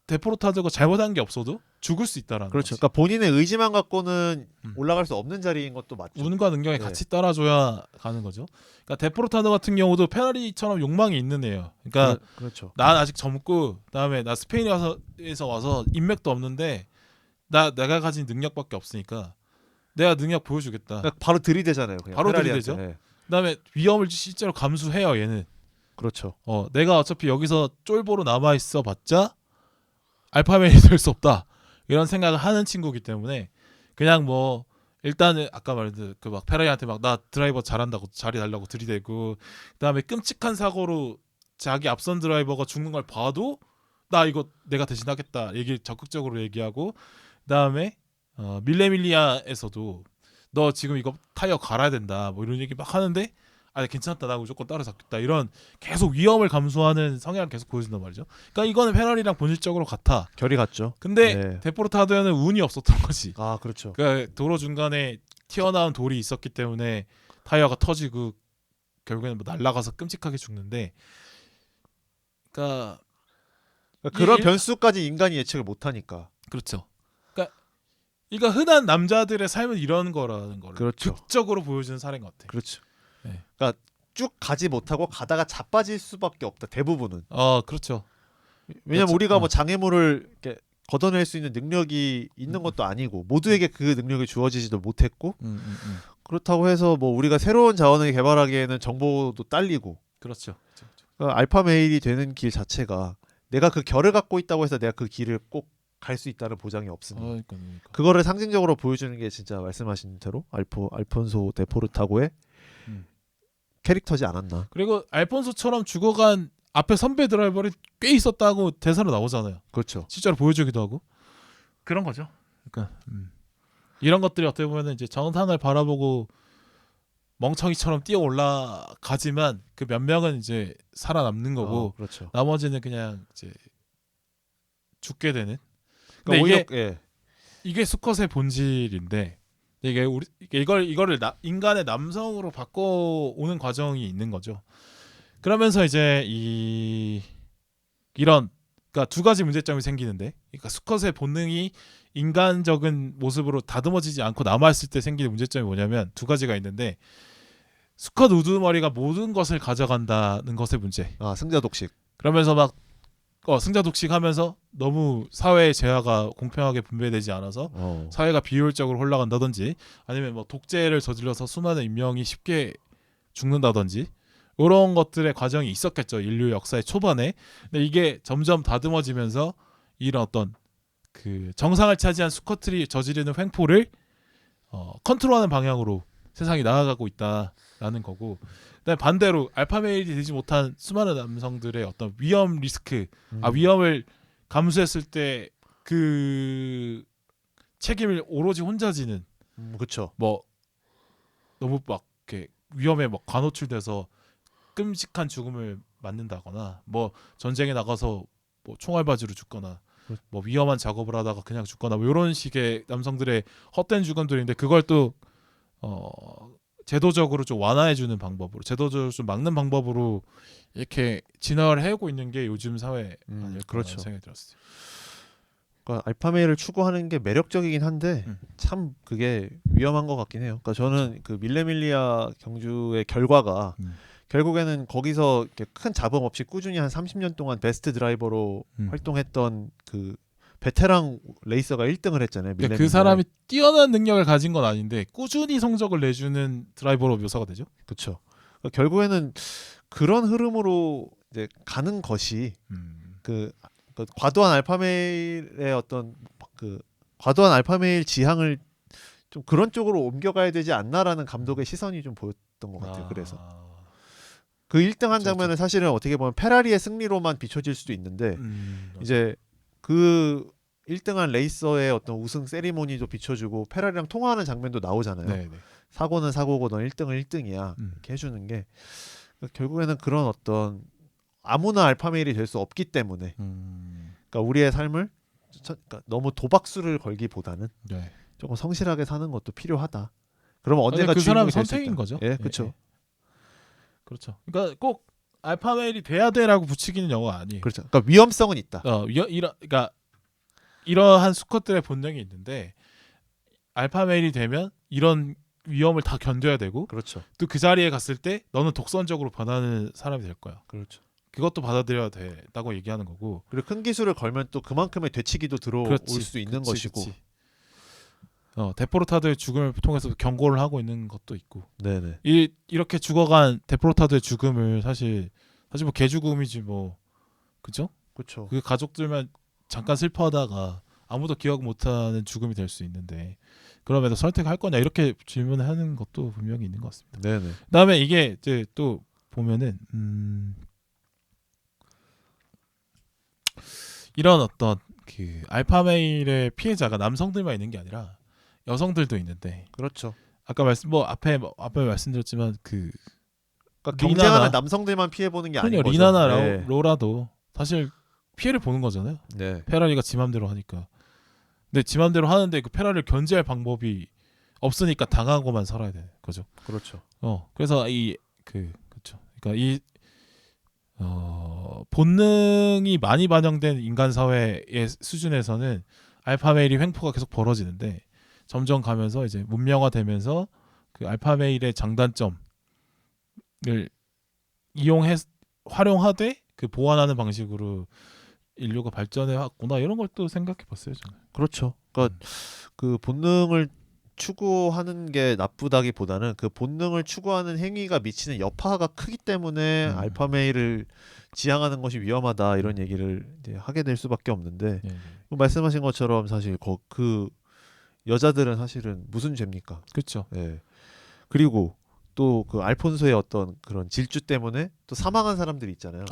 데포르타드가 잘못한 게 없어도 죽을 수 있다라는 그렇죠. 거지. 그러니까 본인의 의지만 갖고는 올라갈 수 없는 자리인 것도 맞죠. 운과 능력이 같이 따라줘야 가는 거죠. 그러니까 데포르타드 같은 경우도 페라리처럼 욕망이 있는 애예요. 그러니까 그렇죠. 난 아직 젊고 그다음에 나 스페인에서 와서 인맥도 없는데 내가 가진 능력밖에 없으니까 내가 능력 보여주겠다. 그러니까 바로 들이대잖아요. 그냥 바로 페라리한테. 들이대죠. 네. 그다음에 위험을 실제로 감수해요. 얘는. 그렇죠. 내가 어차피 여기서 쫄보로 남아 있어 봤자 알파맨이 될 수 없다. 이런 생각을 하는 친구이기 때문에 그냥 뭐 일단은 아까 말했듯 그 막 페라리한테 막 나 드라이버 잘한다고 자리 달라고 들이대고 그다음에 끔찍한 사고로 자기 앞선 드라이버가 죽는 걸 봐도 나 이거 내가 대신하겠다 얘기 적극적으로 얘기하고 그다음에 밀레밀리아에서도 너 지금 이거 타이어 갈아야 된다 뭐 이런 얘기 막 하는데 괜찮다 나 무조건 따라잡겠다 이런 계속 위험을 감수하는 성향을 계속 보여준단 말이죠. 그러니까 이거는 페라리랑 본질적으로 같아. 결이 같죠. 근데 네. 데포르타도에는 운이 없었던 거지. 아 그렇죠. 그러니까 도로 중간에 튀어나온 돌이 있었기 때문에 타이어가 터지고 결국에는 뭐 날아가서 끔찍하게 죽는데 그러니까 그런 변수까지 인간이 예측을 못하니까. 그렇죠. 그러니까 이거 흔한 남자들의 삶은 이런 거라는 거를 그렇죠. 극적으로 보여주는 사례인 것 같아. 그렇죠. 네. 그러니까 쭉 가지 못하고 가다가 자빠질 수밖에 없다. 대부분은. 그렇죠. 왜냐면 그렇죠. 우리가 뭐 장애물을 이렇게 걷어낼 수 있는 능력이 있는 것도 아니고 모두에게 그 능력이 주어지지도 못했고 그렇다고 해서 뭐 우리가 새로운 자원을 개발하기에는 정보도 딸리고 그렇죠. 그러니까 알파 메일이 되는 길 자체가 내가 그 결을 갖고 있다고 해서 내가 그 길을 꼭 갈 수 있다는 보장이 없으니 그러니까. 그거를 상징적으로 보여주는 게 진짜 말씀하신 대로 알폰소 데포르타고의 캐릭터지 않았나. 그리고 알폰소처럼 죽어간 앞에 선배 드라이버를 꽤 있었다고 대사로 나오잖아요. 그렇죠. 실제로 보여주기도 하고 그런 거죠. 그러니까 이런 것들이 어떻게 보면 이제 정상을 바라보고 멍청이처럼 뛰어 올라가지만 그 몇 명은 이제 살아남는 거고 그렇죠. 나머지는 그냥 이제 죽게 되는. 그러니까 근데 이게 수컷의 본질인데 이거를 인간의 남성으로 바꿔오는 과정이 있는 거죠. 그러면서 이제 이런 그러니까 두 가지 문제점이 생기는데, 그러니까 수컷의 본능이 인간적인 모습으로 다듬어지지 않고 남아있을 때 생기는 문제점이 뭐냐면 두 가지가 있는데, 수컷 우두머리가 모든 것을 가져간다는 것의 문제. 승자 독식. 그러면서 막 승자 독식하면서 너무 사회의 재화가 공평하게 분배되지 않아서 사회가 비효율적으로 흘러간다든지, 아니면 뭐 독재를 저질러서 수많은 인명이 쉽게 죽는다든지, 이런 것들의 과정이 있었겠죠, 인류 역사의 초반에. 근데 이게 점점 다듬어지면서 이런 어떤 그 정상을 차지한 수컷들이 저지르는 횡포를 컨트롤하는 방향으로 세상이 나아가고 있다라는 거고, 그다음에 반대로 알파메일이 되지 못한 수많은 남성들의 어떤 위험 리스크, 위험을 감수했을 때 그 책임을 오로지 혼자 지는, 그렇죠. 뭐 너무 막 이렇게 위험에 막 관노출돼서 끔찍한 죽음을 맞는다거나, 뭐 전쟁에 나가서 뭐 총알바지로 죽거나, 뭐 위험한 작업을 하다가 그냥 죽거나, 뭐 이런 식의 남성들의 헛된 죽음들인데, 그걸 또 제도적으로 좀 완화해주는 방법으로, 제도적으로 좀 막는 방법으로 이렇게 진화를 해오고 있는 게 요즘 사회 아닐까, 그렇죠. 생각이 들었어요. 그러니까 알파메일을 추구하는 게 매력적이긴 한데 참 그게 위험한 것 같긴 해요. 그러니까 저는 그 밀레밀리아 경주의 결과가 결국에는 거기서 이렇게 큰 잡음 없이 꾸준히 한 30년 동안 베스트 드라이버로 활동했던 그 베테랑 레이서가 1등을 했잖아요. 그러니까 그 사람이 뛰어난 능력을 가진 건 아닌데 꾸준히 성적을 내주는 드라이버로 묘사가 되죠. 그렇죠. 그러니까 결국에는 그런 흐름으로 이제 가는 것이 그 과도한 알파메일의 어떤 그 과도한 알파메일 지향을 좀 그런 쪽으로 옮겨가야 되지 않나라는 감독의 시선이 좀 것 같아요. 그래서 그 1등한 장면은 사실은 어떻게 보면 페라리의 승리로만 비춰질 수도 있는데 이제 그 1등한 레이서의 어떤 우승 세리머니도 비춰주고 페라리랑 통화하는 장면도 나오잖아요. 네네. 사고는 사고고 넌 1등은 1등이야 이렇게 해주는 게 결국에는 그런 어떤 아무나 알파메일이 될 수 없기 때문에 그러니까 우리의 삶을 그러니까 너무 도박수를 걸기보다는 네. 조금 성실하게 사는 것도 필요하다. 그러면 언젠가 그 사람의 주인공이 될수 선택인 있다. 거죠. 예, 그렇죠. 그렇죠. 그러니까 꼭 알파메일이 돼야 돼라고 붙이기는 영어가 아니에요. 그렇죠. 그러니까 위험성은 있다. 그러니까 이러한 수컷들의 본능이 있는데 알파메일이 되면 이런 위험을 다 견뎌야 되고 그렇죠. 또 그 자리에 갔을 때 너는 독선적으로 변하는 사람이 될 거야. 그렇죠. 그것도 받아들여야 된다고 얘기하는 거고. 그리고 큰 기술을 걸면 또 그만큼의 되치기도 들어올 수 있는 것이고. 데포르타드의 죽음을 통해서 경고를 하고 있는 것도 있고. 네네. 이렇게 죽어간 데포르타드의 죽음을 사실 뭐 개죽음이지 뭐 그죠? 그렇죠. 그 가족들만 잠깐 슬퍼하다가 아무도 기억 못하는 죽음이 될 수 있는데 그럼에도 선택할 거냐 이렇게 질문을 하는 것도 분명히 있는 것 같습니다. 네네. 그다음에 이게 이제 또 보면은 이런 어떤 그 알파메일의 피해자가 남성들만 있는 게 아니라 여성들도 있는데 그렇죠. 아까 앞에 말씀드렸지만 그 그러니까 경쟁하는 남성들만 피해 보는 게 아닌 거죠. 리나나 네. 로라도 사실 피해를 보는 거잖아요. 네. 페라리가 지 맘대로 하니까. 근데 지 맘대로 하는데 그 페라리를 견제할 방법이 없으니까 당하고만 살아야 되는 거죠. 그렇죠. 그래서 그렇죠. 그러니까 본능이 많이 반영된 인간 사회의 수준에서는 알파메일이 횡포가 계속 벌어지는데 점점 가면서 이제 문명화되면서 그 알파메일의 장단점을 활용하되 그 보완하는 방식으로 인류가 발전해 왔구나 이런 걸 또 생각해 봤어요 저는. 그렇죠. 그러니까 그 본능을 추구하는 게 나쁘다기보다는 그 본능을 추구하는 행위가 미치는 여파가 크기 때문에 알파메일을 지향하는 것이 위험하다 이런 얘기를 이제 하게 될 수밖에 없는데 말씀하신 것처럼 사실 그 여자들은 사실은 무슨 죄입니까? 그렇죠. 예. 그리고 또 그 알폰소의 어떤 그런 질주 때문에 또 사망한 사람들이 있잖아요.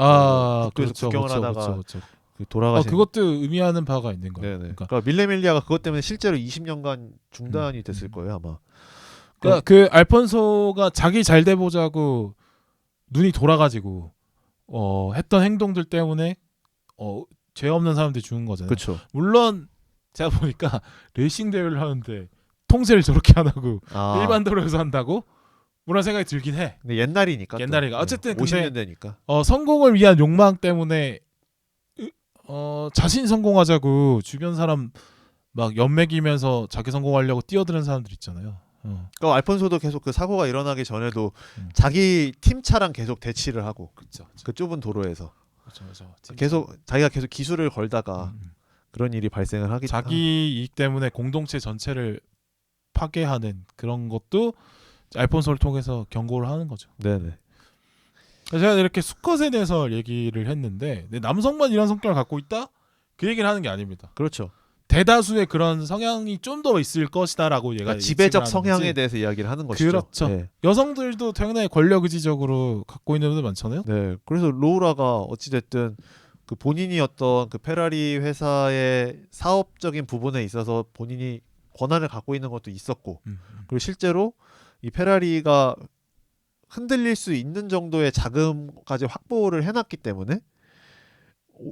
그렇죠. 구경을 하다가 그렇죠. 돌아가신. 그것도 의미하는 바가 있는 거예요. 네네. 그러니까 밀레밀리아가 그것 때문에 실제로 20년간 중단이 됐을 거예요 아마. 그러니까 그 알폰소가 자기 잘 돼 보자고 눈이 돌아가지고 했던 행동들 때문에 죄 없는 사람들이 죽은 거잖아요. 그렇죠. 물론 제가 보니까 레이싱 대회를 하는데 통제를 저렇게 안 하고 일반 도로에서 한다고? 그런 생각이 들긴 해. 근데 옛날이니까. 어쨌든 50년대니까. 성공을 위한 욕망 때문에 자신 성공하자고 주변 사람 막 연맥이면서 자기 성공하려고 뛰어드는 사람들 있잖아요. 그러니까 알폰소도 계속 그 사고가 일어나기 전에도 자기 팀 차랑 계속 대치를 하고 그쵸. 그 좁은 도로에서 그쵸. 계속 자기가 계속 기술을 걸다가 그런 일이 발생을 하기 자기 이익 때문에 공동체 전체를 파괴하는 그런 것도 알폰소를 통해서 경고를 하는 거죠. 네네. 제가 이렇게 수컷에 대해서 얘기를 했는데 남성만 이런 성격을 갖고 있다? 그 얘기를 하는 게 아닙니다. 그렇죠. 대다수의 그런 성향이 좀 더 있을 것이다라고 얘가 그러니까 지배적 성향에 대해서 이야기를 하는 것이죠. 그렇죠. 네. 여성들도 당연히 권력 의지적으로 갖고 있는 분들 많잖아요. 네. 그래서 로우라가 어찌 됐든 그 본인이 어떤 그 페라리 회사의 사업적인 부분에 있어서 본인이 권한을 갖고 있는 것도 있었고 그리고 실제로 이 페라리가 흔들릴 수 있는 정도의 자금까지 확보를 해놨기 때문에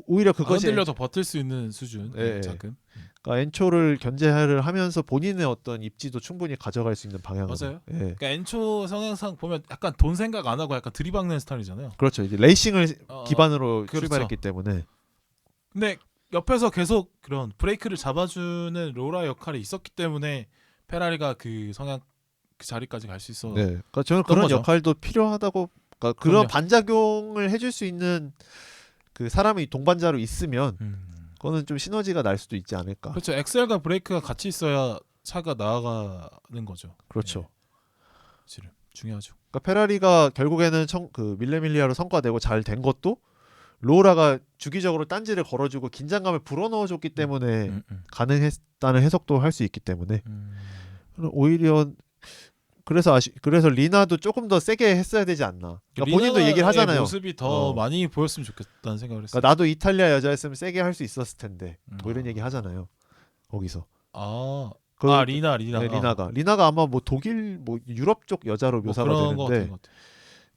오히려 그것이 흔들려서 버틸 수 있는 수준 네. 자금. 그러니까 엔초를 견제를 하면서 본인의 어떤 입지도 충분히 가져갈 수 있는 방향으로. 맞아요. 예. 그러니까 엔초 성향상 보면 약간 돈 생각 안 하고 약간 들이박는 스타일이잖아요. 그렇죠. 이제 레이싱을 기반으로 그렇죠. 출발했기 때문에. 근데 옆에서 계속 그런 브레이크를 잡아주는 로라 역할이 있었기 때문에 페라리가 그 성향 그 자리까지 갈 수 있어. 네. 그러니까 저는 그런 거죠. 역할도 필요하다고. 그러니까 그런 반작용을 해줄 수 있는 그 사람이 동반자로 있으면 그거는 좀 시너지가 날 수도 있지 않을까. 그렇죠. 엑셀과 브레이크가 같이 있어야 차가 나아가는 거죠. 그렇죠. 네. 사실은 중요하죠. 그러니까 페라리가 결국에는 그 밀레밀리아로 성과내고 잘 된 것도 로라가 주기적으로 딴지를 걸어주고 긴장감을 불어넣어줬기 때문에 가능했다는 해석도 할 수 있기 때문에 오히려 그래서 리나도 조금 더 세게 했어야 되지 않나. 그러니까 본인도 얘기를 하잖아요. 모습이 더 많이 보였으면 좋겠다는 생각을 했어요. 그러니까 나도 이탈리아 여자였으면 세게 할 수 있었을 텐데. 뭐 이런 얘기 하잖아요. 거기서. 리나. 네, 리나가 아마 뭐 독일 뭐 유럽 쪽 여자로 묘사가 그런 거 되는데 같은 것 같아.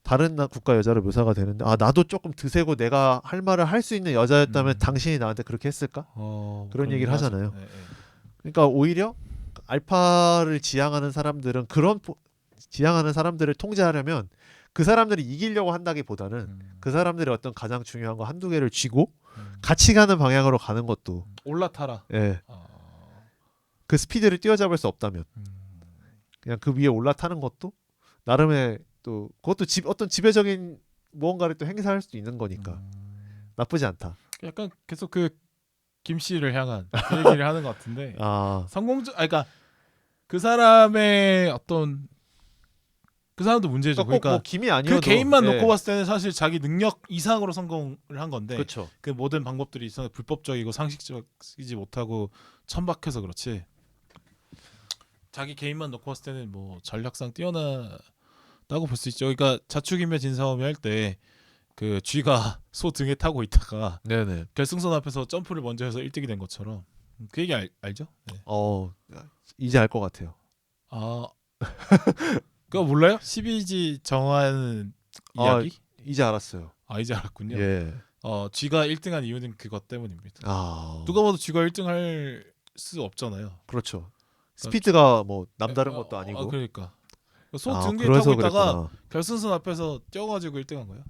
다른 국가 여자로 묘사가 되는데 나도 조금 드세고 내가 할 말을 할 수 있는 여자였다면 당신이 나한테 그렇게 했을까? 그런 얘기를 하잖아요. 네. 그러니까 오히려 알파를 지향하는 사람들은 지향하는 사람들을 통제하려면 그 사람들이 이기려고 한다기보다는 그 사람들의 어떤 가장 중요한 거 한두 개를 쥐고 같이 가는 방향으로 가는 것도 올라타라. 예. 그 스피드를 뛰어잡을 수 없다면 그냥 그 위에 올라타는 것도 나름의 또 그것도 어떤 지배적인 무언가를 또 행사할 수도 있는 거니까 나쁘지 않다. 약간 계속 그 김 씨를 향한 그 얘기를 하는 것 같은데 그러니까 그 사람의 어떤 그 사람도 문제죠. 그러니까 뭐 김이 아니어도 그 개인만 놓고 봤을 때는 사실 자기 능력 이상으로 성공을 한 건데 그렇죠. 그 모든 방법들이 있어 불법적이고 상식적이지 못하고 천박해서 그렇지. 자기 개인만 놓고 봤을 때는 뭐 전략상 뛰어나다고 볼 수 있죠. 그러니까 자축인묘 진사오미 할 때 그 쥐가 소 등에 타고 있다가 네네. 결승선 앞에서 점프를 먼저 해서 1등이 된 것처럼 그 얘기 알죠? 네. 이제 알 것 같아요. 그거 몰라요? 12지 정하는 이야기? 이제 알았어요. 이제 알았군요. 예. 쥐가 1등한 이유는 그것 때문입니다. 누가 봐도 쥐가 1등할 수 없잖아요. 그렇죠. 스피드가 뭐 남다른 것도 아니고. 그러니까 소 등 뒤에 타고 있다가 그랬구나. 결승선 앞에서 뛰어가지고 1등한 거예요.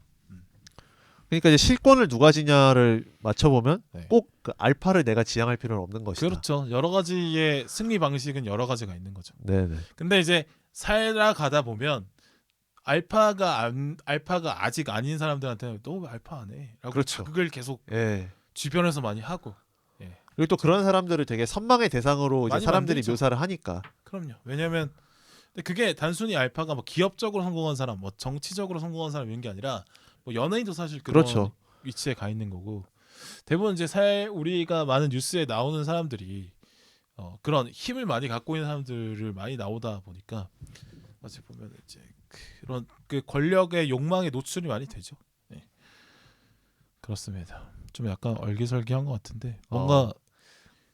그러니까 이제 실권을 누가 지냐를 맞춰보면 네. 꼭 그 알파를 내가 지향할 필요는 없는 것이다. 그렇죠. 여러 가지의 승리 방식은 여러 가지가 있는 거죠. 네네. 근데 이제 살아가다 보면 알파가 아직 아닌 사람들한테는 너 왜 알파 안 해? 라고 그렇죠. 자극을 계속 예. 주변에서 많이 하고. 그리고 또 그런 사람들을 되게 선망의 대상으로 이제 사람들이 만들죠. 묘사를 하니까. 그럼요. 왜냐면 근데 그게 단순히 알파가 뭐 기업적으로 성공한 사람, 뭐 정치적으로 성공한 사람 이런 게 아니라 뭐 연예인도 사실 그런 그렇죠. 위치에 가 있는 거고 대부분 이제 우리가 많은 뉴스에 나오는 사람들이 그런 힘을 많이 갖고 있는 사람들을 많이 나오다 보니까 어찌 보면 이제 그런 그 권력의 욕망에 노출이 많이 되죠. 네. 그렇습니다. 좀 약간 얼기설기한 것 같은데 뭔가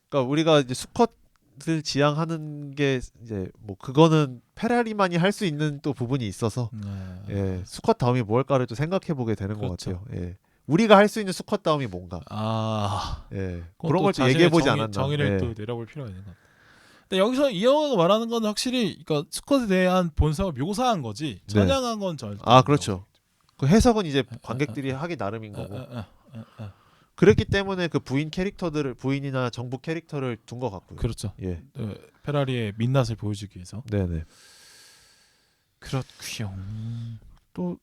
그러니까 우리가 이제 수컷을 지향하는 게 이제 뭐 그거는 페라리만이 할 수 있는 또 부분이 있어서 예, 수컷 다움이 뭘까를 또 생각해 보게 되는 것 같아요. 예. 우리가 할 수 있는 수컷 다움이 뭔가. 예. 그런 걸 또 얘기해 보지 않았나. 정의를 또 내려볼 필요가 있는 것 같아요. 근데 여기서 이 영화가 말하는 건 확실히 그러니까 수컷에 대한 본성을 묘사한 거지 찬양한 건 절대. 그렇죠. 그 해석은 이제 관객들이 하기 나름인 거고. 그랬기 때문에 그 부인이나 정부 캐릭터를 둔 것 같고요. 그렇죠. 예. 페라리의 민낯을 보여주기 위해서. 네네. 그렇구요. 또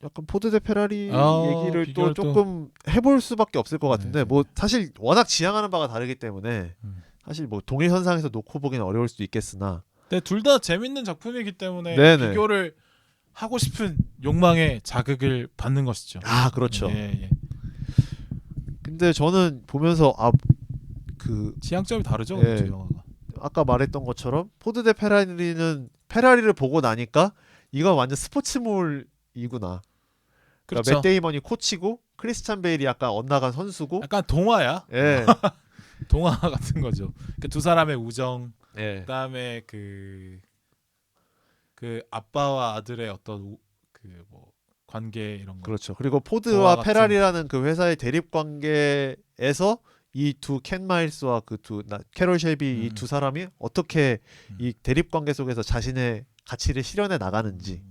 약간 포드 대 페라리 얘기를 또 비교를 조금 해볼 수밖에 없을 것 같은데 네. 뭐 사실 워낙 지향하는 바가 다르기 때문에 사실 뭐 동일선상에서 놓고 보기는 어려울 수도 있겠으나. 근데 둘 다 재밌는 작품이기 때문에 네네. 비교를 하고 싶은 욕망에 자극을 받는 것이죠. 그렇죠. 예. 근데 저는 보면서 그 지향점이 다르죠, 예. 두 영화가. 아까 말했던 것처럼 포드 대 페라리는 페라리를 보고 나니까 이건 완전 스포츠물이구나. 그러니까 그렇죠. 맷 데이먼이 코치고 크리스찬 베일이 약간 엇나간 선수고. 약간 동화야. 예. 동화 같은 거죠. 그 두 사람의 우정, 예. 그다음에 그 아빠와 아들의 어떤 그 뭐 관계 이런 거. 그렇죠. 그리고 동화 포드와 같은- 페라리라는 그 회사의 대립 관계에서 이 두 켄 마일스와 캐롤 쉘비 이 두 사람이 어떻게 이 대립 관계 속에서 자신의 가치를 실현해 나가는지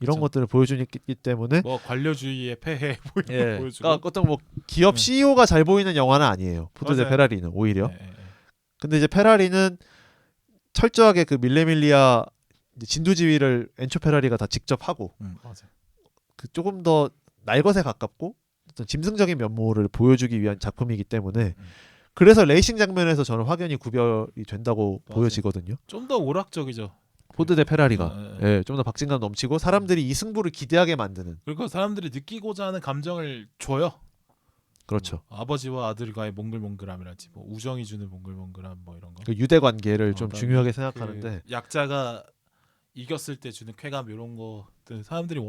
이런 그렇죠. 것들을 보여주기 때문에 뭐 관료주의의 폐해 예. 보여주고. 그러니까 어떤 뭐 기업 CEO가 잘 보이는 영화는 아니에요. 포드 대 맞아요. 페라리는 오히려. 예. 근데 이제 페라리는 철저하게 그 밀레밀리아 진두지휘를 엔초 페라리가 다 직접 하고 맞아요. 그 조금 더 날것에 가깝고 어떤 짐승적인 면모를 보여주기 위한 작품이기 때문에 그래서 레이싱 장면에서 저는 확연히 구별이 된다고 맞아요. 보여지거든요. 좀 더 오락적이죠. 포드 대 페라리가 좀 더 박진감 넘치고 사람들이 이 승부를 기대하게 만드는. 그리고 사람들이 느끼고자 하는 감정을 줘요. 그렇죠. 뭐 아버지와 아들과의 몽글몽글함이랄지 뭐 우정이 주는 몽글몽글함 뭐 이런 거. 그 유대 관계를 좀 그다음에 중요하게 생각하는데 그 약자가 이겼을 때 주는 쾌감 이런 것들 사람들이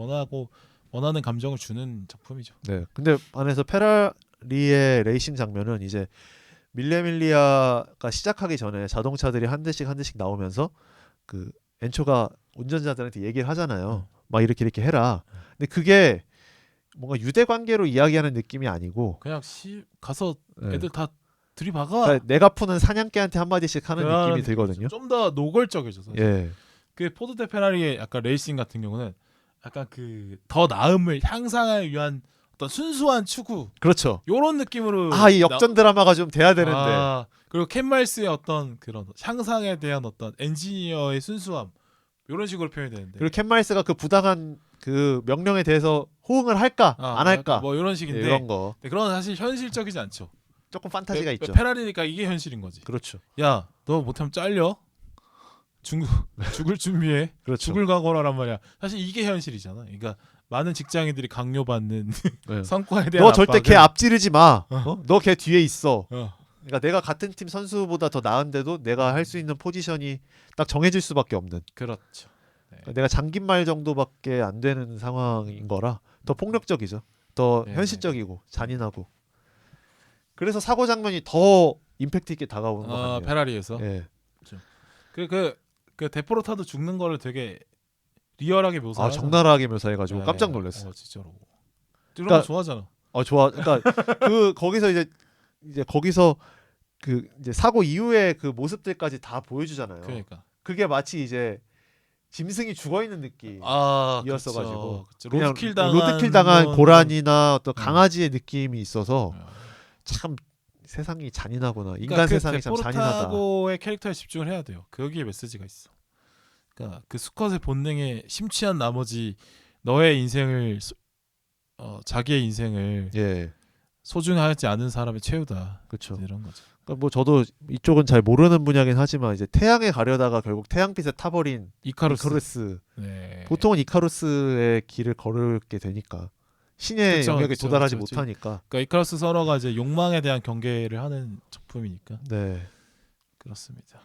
원하는 감정을 주는 작품이죠. 네. 근데 안에서 페라리의 레이싱 장면은 이제 밀레밀리아가 시작하기 전에 자동차들이 한 대씩 한 대씩 나오면서 그 엔초가 운전자들한테 얘기를 하잖아요. 막 이렇게 해라. 근데 그게 뭔가 유대 관계로 이야기하는 느낌이 아니고 그냥 가서 네. 애들 다 들이박아. 그러니까 내가 푸는 사냥개한테 한 마디씩 하는 그런 느낌이 들거든요. 좀 더 노골적이죠. 사실. 예. 그 포드 대 페라리의 약간 레이싱 같은 경우는 약간 그 더 나음을 향상을 위한 어떤 순수한 추구 그렇죠. 요런 느낌으로 이 역전 드라마가 좀 돼야 되는데. 그리고 켄 마일스의 어떤 그런 향상에 대한 어떤 엔지니어의 순수함 요런 식으로 표현이 되는데 그리고 켄 마일스가 그 부당한 그 명령에 대해서 호응을 할까 안 할까 뭐 이런 식인데 이런 거 근데 그런 사실 현실적이지 않죠. 조금 판타지가 있죠. 페라리니까 이게 현실인 거지. 그렇죠. 야, 너 못하면 잘려. 죽을 준비해. 그렇죠. 죽을 각오라란 말이야. 사실 이게 현실이잖아. 그러니까 많은 직장인들이 강요받는 네. 성과에 대한 너 절대 걔 앞지르지 마. 너 걔 뒤에 있어. 어. 그러니까 내가 같은 팀 선수보다 더 나은데도 내가 할 수 있는 포지션이 딱 정해질 수밖에 없는. 그렇죠. 네. 그러니까 내가 잠긴말 정도밖에 안 되는 상황인 거라 더 폭력적이죠. 더 네. 현실적이고 잔인하고. 그래서 사고 장면이 더 임팩트 있게 다가오는 것 같네요. 페라리에서 예. 그 데포르타도 죽는 거를 되게 리얼하게 묘사. 적나라하게 묘사해가지고 깜짝 놀랐어. 진짜로. 이런 그러니까- 거 좋아하잖아. 좋아. 그러니까 그 거기서 이제 거기서 그 이제 사고 이후의 그 모습들까지 다 보여주잖아요. 그러니까. 그게 마치 이제 짐승이 죽어 있는 느낌. 이었어가지고 그쵸. 그냥 로드킬 당한 건- 고라니나 어떤 강아지의 느낌이 있어서 어. 참 세상이 잔인하구나. 인간 그러니까 세상이 참 잔인하다. 데포르타고의 캐릭터에 집중을 해야 돼요. 거기에 메시지가 있어. 그러니까 그 수컷의 본능에 심취한 나머지 너의 인생을 자기의 인생을 예, 소중하지 않은 사람의 최후다. 그렇죠. 이런 거죠. 그러니까 뭐 저도 이쪽은 잘 모르는 분야긴 하지만 이제 태양에 가려다가 결국 태양빛에 타버린 이카루스. 네. 보통은 이카루스의 길을 걸게 되니까 신의 그쵸, 영역에 그쵸, 도달하지 그쵸, 그쵸. 못하니까. 그러니까 이카루스 선어가 이제 욕망에 대한 경계를 하는 작품이니까 네. 그렇습니다.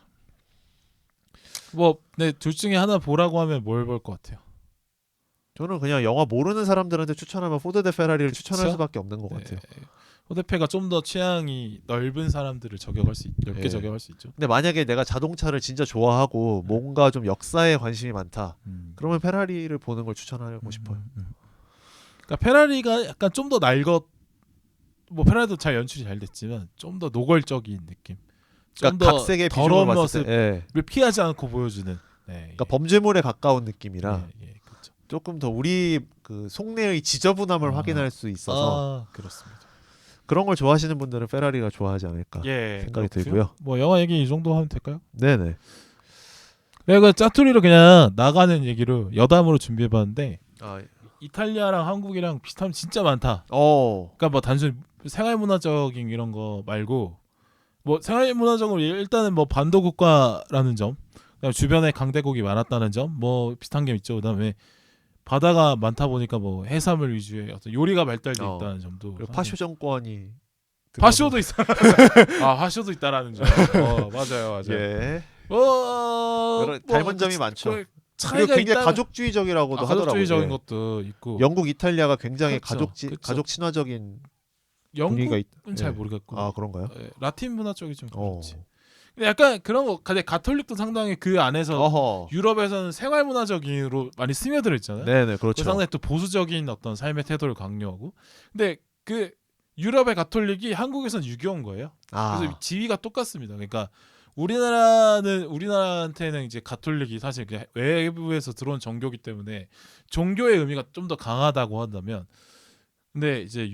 둘 중에 하나 보라고 하면 뭘 볼 것 같아요? 저는 그냥 영화 모르는 사람들한테 추천하면 포드 대 페라리를 그쵸? 추천할 수밖에 없는 것 네. 같아요. 호대페가 좀 더 취향이 넓은 사람들을 넓게 네. 저격할 수 있죠. 근데 만약에 내가 자동차를 진짜 좋아하고 뭔가 좀 역사에 관심이 많다. 그러면 페라리를 보는 걸 추천하고 싶어요. 그러니까 페라리가 약간 좀 더 페라리도 잘 연출이 잘 됐지만 좀 더 노골적인 느낌. 좀 그러니까 더 각색의 더러운 비주얼을 봤을 모습을 때, 피하지 않고 보여주는. 네, 그러니까 범죄물에 가까운 느낌이라 그렇죠. 조금 더 우리 그 속내의 지저분함을 확인할 수 있어서 그렇습니다. 그런 걸 좋아하시는 분들은 페라리가 좋아하지 않을까 그렇고요. 생각이 들고요. 뭐 영화 얘기 이 정도 하면 될까요? 네네. 내가 짜투리로 그냥 나가는 얘기로 여담으로 준비해봤는데 아, 이탈리아랑 한국이랑 비슷함 진짜 많다. 어, 그러니까 뭐 단순히 생활문화적인 이런 거 말고 뭐 생활문화적으로 일단은 뭐 반도 국가라는 점, 그다음에 주변에 강대국이 많았다는 점, 뭐 비슷한 게 있죠. 그다음에 바다가 많다 보니까 뭐 해산물 위주의 어떤 요리가 발달돼 있다는 점도. 그리고 파쇼 정권이 파쇼도 있어. 파쇼도 있다라는 점. 맞아요. 예. 뭐 닮은 점이 많죠. 그리고 차이가 굉장히 있다. 가족주의적이라고도 하더라고요. 가족주의적인 예. 것도 있고. 영국, 이탈리아가 굉장히 그쵸. 가족 친화적인 영국은 분위기가 잘 예. 모르겠고. 그런가요? 라틴 문화 쪽이 좀 어. 그렇지. 근데 약간 그런 거, 근데 가톨릭도 상당히 그 안에서 어허. 유럽에서는 생활 문화적인으로 많이 스며들어 있잖아요. 네네, 그 그렇죠. 상당히 또 보수적인 어떤 삶의 태도를 강요하고. 근데 그 유럽의 가톨릭이 한국에서는 유교인 거예요. 그래서 지위가 똑같습니다. 그러니까 우리나라한테는 이제 가톨릭이 사실 외부에서 들어온 종교기 때문에 종교의 의미가 좀 더 강하다고 한다면, 근데 이제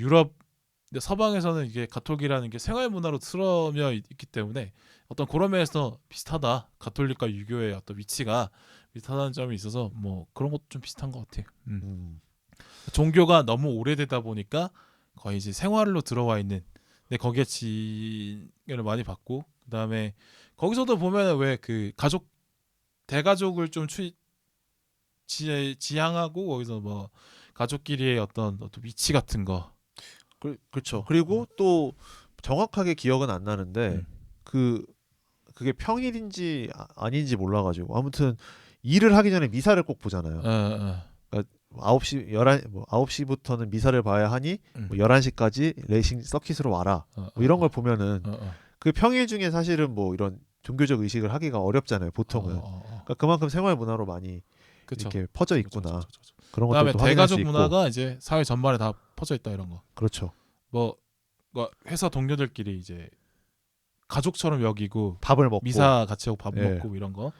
서방에서는 이게 가톨릭이라는 게 생활 문화로 틀어져 있기 때문에 어떤 그런 면에서 비슷하다. 가톨릭과 유교의 어떤 위치가 비슷하다는 점이 있어서 뭐 그런 것도 좀 비슷한 것 같아요. 종교가 너무 오래되다 보니까 거의 이제 생활로 들어와 있는. 근데 거기에 지혜를 많이 받고, 그다음에 거기서도 보면 왜 그 대가족을 좀 지향하고 거기서 뭐 가족끼리의 어떤 위치 같은 거. 그렇죠. 그리고 또 정확하게 기억은 안 나는데 그게 평일인지 아닌지 몰라가지고 아무튼 일을 하기 전에 미사를 꼭 보잖아요. 9시 11 뭐 9시부터는 미사를 봐야 하니 뭐 11시까지 레이싱 서킷으로 와라. 뭐 이런 걸 보면은 그 평일 중에 사실은 뭐 이런 종교적 의식을 하기가 어렵잖아요. 보통은. 그러니까 그만큼 생활 문화로 많이 그쵸. 이렇게 퍼져 있구나. 그쵸. 그런 그다음에 것들도 확인할 수 대가족 있고. 문화가 이제 사회 전반에 다 퍼져 있다 이런 거. 그렇죠. 뭐 회사 동료들끼리 이제 가족처럼 여기고 밥을 먹고 미사 같이 하고 밥 예. 먹고 이런 거.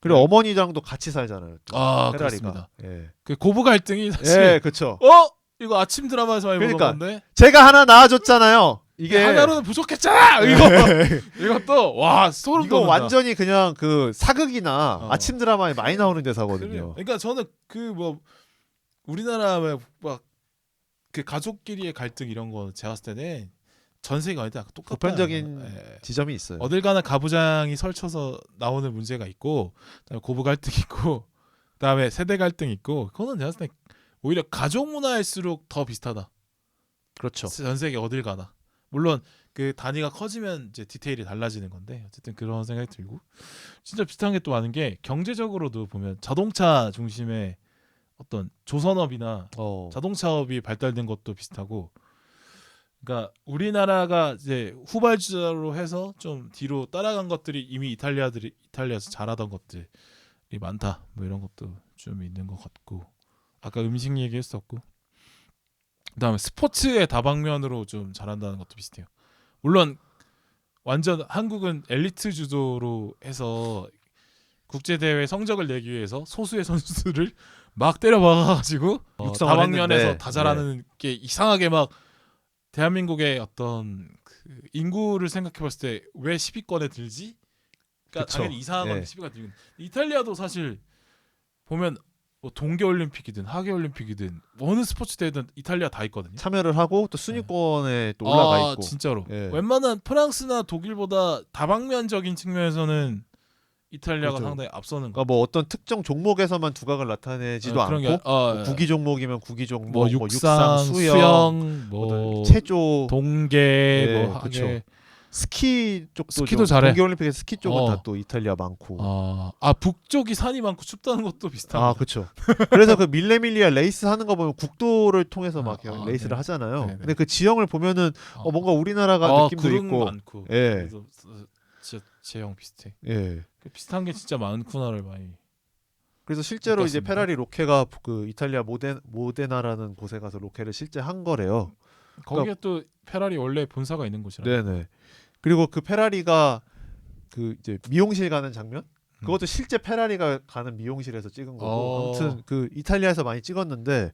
그리고 어머니랑도 같이 살잖아요. 또. 페라리가. 그렇습니다. 예. 그 고부 갈등이 사실 예, 그렇죠. 이거 아침 드라마에서 많이 그러니까. 보던 건데 제가 하나 낳아줬잖아요. 이게 하나로는 부족했잖아. 이것도 와 소름 이거 돋는다. 완전히 그냥 그 사극이나 어. 아침 드라마에 많이 나오는 대사거든요. 그러니까 저는 그 뭐 우리나라 막그 가족끼리의 갈등 이런 거 제가 봤을 때는 전 세계가 어디 똑같다. 보편적인 예. 지점이 있어요. 어딜 가나 가부장이 설쳐서 나오는 문제가 있고 그다음에 고부 갈등 있고 그다음에 세대 갈등 있고 그거는 제가 봤을 때 오히려 가족 문화일수록 더 비슷하다. 그렇죠. 전 세계 어딜 가나. 물론 그 단위가 커지면 이제 디테일이 달라지는 건데 어쨌든 그런 생각이 들고 진짜 비슷한 게 또 많은 게 경제적으로도 보면 자동차 중심의 어떤 조선업이나 자동차업이 발달된 것도 비슷하고 그러니까 우리나라가 이제 후발주자로 해서 좀 뒤로 따라간 것들이 이미 이탈리아에서 잘하던 것들이 많다. 뭐 이런 것도 좀 있는 것 같고 아까 음식 얘기했었고 그다음에 스포츠의 다방면으로 좀 잘한다는 것도 비슷해요. 물론 완전 한국은 엘리트 주도로 해서 국제 대회 성적을 내기 위해서 소수의 선수들을 막 때려박아가지고 육성을 다방면에서 했는데, 다 잘하는 게 이상하게 막 대한민국의 어떤 그 인구를 생각해봤을 때 왜 10위권에 들지? 그러니까 그쵸. 당연히 이상한 건 예. 10위가 들긴. 이탈리아도 사실 보면 뭐 동계올림픽이든 하계올림픽이든 어느 스포츠 대회든 이탈리아 다 있거든요. 참여를 하고 또 순위권에 또 올라가 있고. 진짜로. 예. 웬만한 프랑스나 독일보다 다방면적인 측면에서는 이탈리아가 그렇죠. 상당히 앞서는 거. 그러니까 뭐 어떤 특정 종목에서만 두각을 나타내지도 그런 않고 게, 뭐 구기 종목이면 구기 종목, 뭐 뭐 육상, 수영, 뭐 체조, 동계, 예, 뭐 그쵸. 하계. 스키 쪽도 스키도 좀 잘해. 동계올림픽의 스키 쪽은 다 또 이탈리아 많고. 북쪽이 산이 많고 춥다는 것도 비슷한. 그렇죠. 그래서 그 밀레밀리아 레이스 하는 거 보면 국도를 통해서 막 레이스를 네. 하잖아요. 네네. 근데 그 지형을 보면은 뭔가 우리나라가 느낌도 구름 있고. 많고. 예. 그래서 진짜 제형 비슷해. 예. 비슷한 게 진짜 많구나를 많이. 그래서 실제로 이제 느꼈습니다. 페라리 로케가 그 이탈리아 모데나라는 곳에 가서 로케를 실제 한 거래요. 거기에 또 페라리 원래 본사가 있는 곳이라. 네네. 그리고 그 페라리가 그 이제 미용실 가는 장면? 그것도 실제 페라리가 가는 미용실에서 찍은 거고. 아무튼 그 이탈리아에서 많이 찍었는데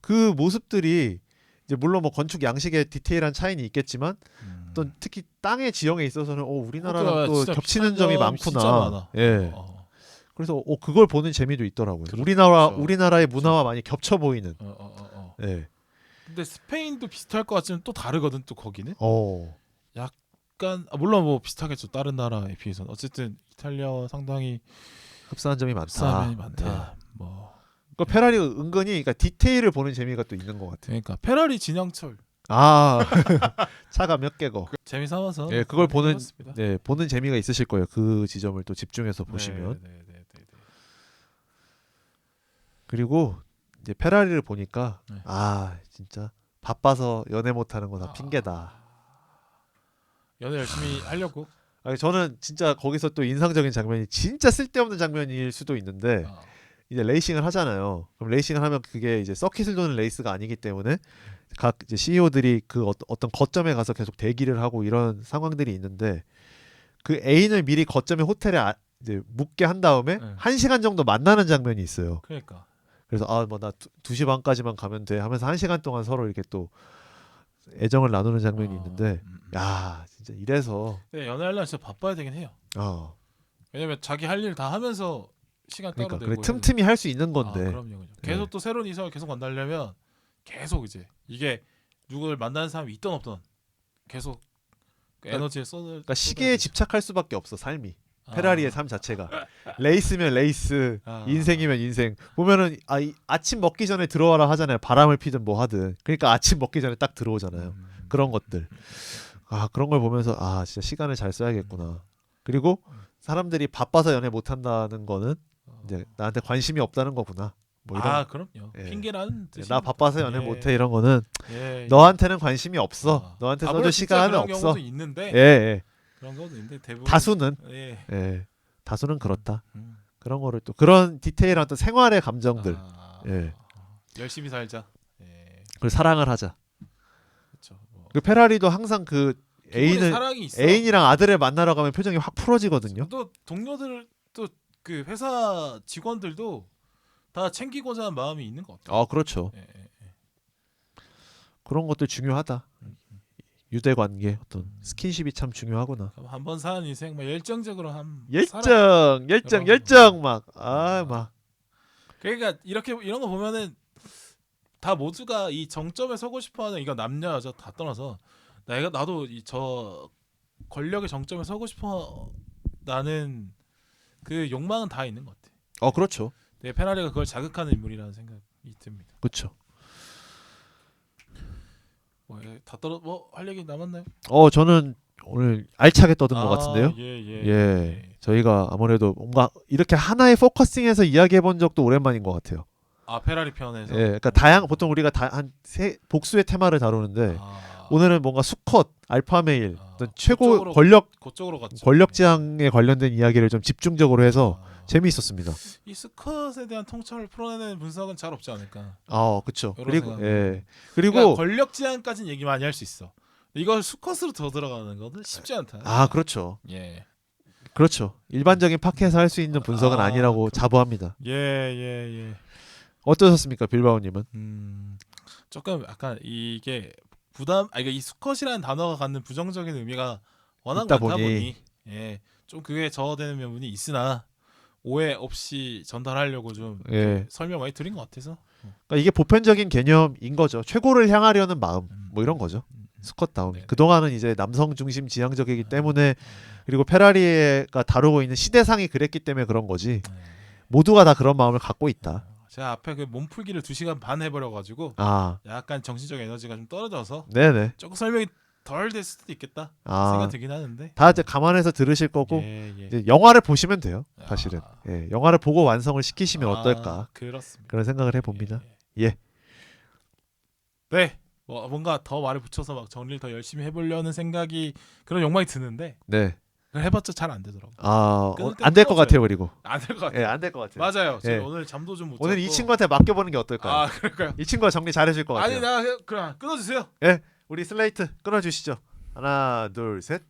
그 모습들이 이제 물론 뭐 건축 양식의 디테일한 차이는 있겠지만 또 특히 땅의 지형에 있어서는 우리나라랑 또 겹치는 점이 많구나. 예. 그래서 그걸 보는 재미도 있더라고요. 그렇죠. 우리나라의 문화와 많이 겹쳐 보이는. 예. 근데 스페인도 비슷할 것 같지만 또 다르거든 또 거기는. 약간 물론 뭐 비슷하겠죠 다른 나라에 비해서는. 어쨌든 이탈리아와 상당히 흡사한 점이 많다. 흡사한 점이 많다. 예. 뭐. 그러니까 페라리 은근히 그러니까 디테일을 보는 재미가 또 있는 것 같아요. 그러니까 페라리 진영철. 차가 몇 개고. 재미삼아서. 예, 그걸 보는 해봤습니다. 보는 재미가 있으실 거예요. 그 지점을 또 집중해서 보시면. 네. 그리고 이제 페라리를 보니까 네. 진짜 바빠서 연애 못 하는 거 다 핑계다. 연애 열심히 하려고. 저는 진짜 거기서 또 인상적인 장면이 진짜 쓸데없는 장면일 수도 있는데 이제 레이싱을 하잖아요. 그럼 레이싱을 하면 그게 이제 서킷을 도는 레이스가 아니기 때문에 각 이제 CEO들이 그 어떤 거점에 가서 계속 대기를 하고 이런 상황들이 있는데 그 애인을 미리 거점의 호텔에 이제 묵게 한 다음에 1시간 정도 만나는 장면이 있어요. 그러니까. 그래서 뭐 나 2시 반까지만 가면 돼 하면서 1시간 동안 서로 이렇게 또 애정을 나누는 장면이 있는데 야 진짜 이래서 연애하려면 진짜 바빠야 되긴 해요. 왜냐면 자기 할 일 다 하면서 시간 따로 그러니까 내고 그래 틈틈이 할 수 있는 건데 그럼요. 계속 또 새로운 이성을 계속 만나려면 계속 이제 이게 누구를 만나는 사람이 있던 없던 계속 그 에너지를 쏟을. 그러니까 시계에 집착할 수밖에 없어 삶이. 페라리의 삶 자체가 레이스면 레이스, 인생이면 인생. 보면은 아침 먹기 전에 들어와라 하잖아요. 바람을 피든 뭐 하든. 그러니까 아침 먹기 전에 딱 들어오잖아요. 그런 것들. 그런 걸 보면서 진짜 시간을 잘 써야겠구나. 그리고 사람들이 바빠서 연애 못 한다는 거는 이제 나한테 관심이 없다는 거구나. 뭐 이런. 그럼요. 예. 핑계라는 뜻이. 나 바빠서 연애 예. 못해 이런 거는 예. 너한테는 관심이 없어. 너한테 물론 써줄 진짜 시간은 그런 없어. 경우도 있는데. 예. 그런 경우도 있는데 대부분 다수는 예. 다수는 그렇다. 음. 그런 거를 또 그런 디테일한 또 생활의 감정들. 예. 열심히 살자. 예. 그리고 사랑을 하자. 그렇죠. 뭐. 그 페라리도 항상 그 기본에 사랑이 있어. 애인이랑 아들을 만나러 가면 표정이 확 풀어지거든요. 또 동료들 또 그 회사 직원들도 다 챙기고자 하는 마음이 있는 것 같아요. 그렇죠. 예. 그런 것들 중요하다. 유대 관계 어떤 스킨십이 참 중요하구나. 한번 사는 인생 막 열정적으로 열정 막 그러니까 이런 거 보면은 다 모두가 이 정점에 서고 싶어하는 이거 남녀 여자 다 떠나서 나도 저 권력의 정점에 서고 싶어 나는 그 욕망은 다 있는 것 같아. 그렇죠. 네, 페라리가 그걸 자극하는 인물이라는 생각이 듭니다. 그렇죠. 할 얘기 남았나요? 저는 오늘 알차게 떠든 것 같은데요. 예. 저희가 아무래도 뭔가 이렇게 하나에 포커싱해서 이야기해 본 적도 오랜만인 것 같아요. 페라리 편에서. 그러니까 보통 우리가 복수의 테마를 다루는데 오늘은 뭔가 수컷, 알파메일, 어떤 최고 그쪽으로 갔죠. 권력지향에 관련된 이야기를 좀 집중적으로 해서 재미있었습니다. 이 수컷에 대한 통찰을 풀어내는 분석은 잘 없지 않을까. 그렇죠. 그리고 그리고 권력지향까지는 얘기 많이 할 수 있어. 이걸 수컷으로 더 들어가는 것은 쉽지 않다. 그렇죠. 예. 그렇죠. 일반적인 팟캐스트에서 할 수 있는 분석은 아니라고 자부합니다. 예. 어떠셨습니까, 빌바오님은? 조금 약간 이게 그러니까 이 수컷이라는 단어가 갖는 부정적인 의미가 워낙 있다 많다 보니. 좀 그게 저어되는 면이 있으나 오해 없이 전달하려고 좀 설명 많이 드린 것 같아서. 그러니까 이게 보편적인 개념인 거죠. 최고를 향하려는 마음, 뭐 이런 거죠. 스컷다운. 네. 그동안은 이제 남성 중심 지향적이기 때문에 그리고 페라리가 다루고 있는 시대상이 그랬기 때문에 그런 거지. 모두가 다 그런 마음을 갖고 있다. 제가 앞에 그 몸풀기를 2시간 반 해버려가지고 약간 정신적 에너지가 좀 떨어져서 네네. 조금 설명이 덜 됐을 수도 있겠다 생각 들긴 하는데 다 이제 감안해서 들으실 거고 이제 영화를 보시면 돼요. 사실은 영화를 보고 완성을 시키시면 어떨까 그렇습니다. 그런 생각을 해봅니다. 예. 네. 뭔가 더 말을 붙여서 막 정리를 더 열심히 해보려는 생각이 그런 욕망이 드는데 네. 그걸 해봤자 잘 안 되더라고. 안 될 것 같아요. 그리고 안 될 것 같아요. 안 될 것 같아요. 맞아요. 제가 오늘 잠도 좀 못 잤고 오늘 이 친구한테 맡겨보는 게 어떨까요? 그럴까요? 이 친구가 정리 잘해줄 것 같아요. 그냥 끊어주세요. 우리 슬레이트 끊어주시죠. 하나, 둘, 셋.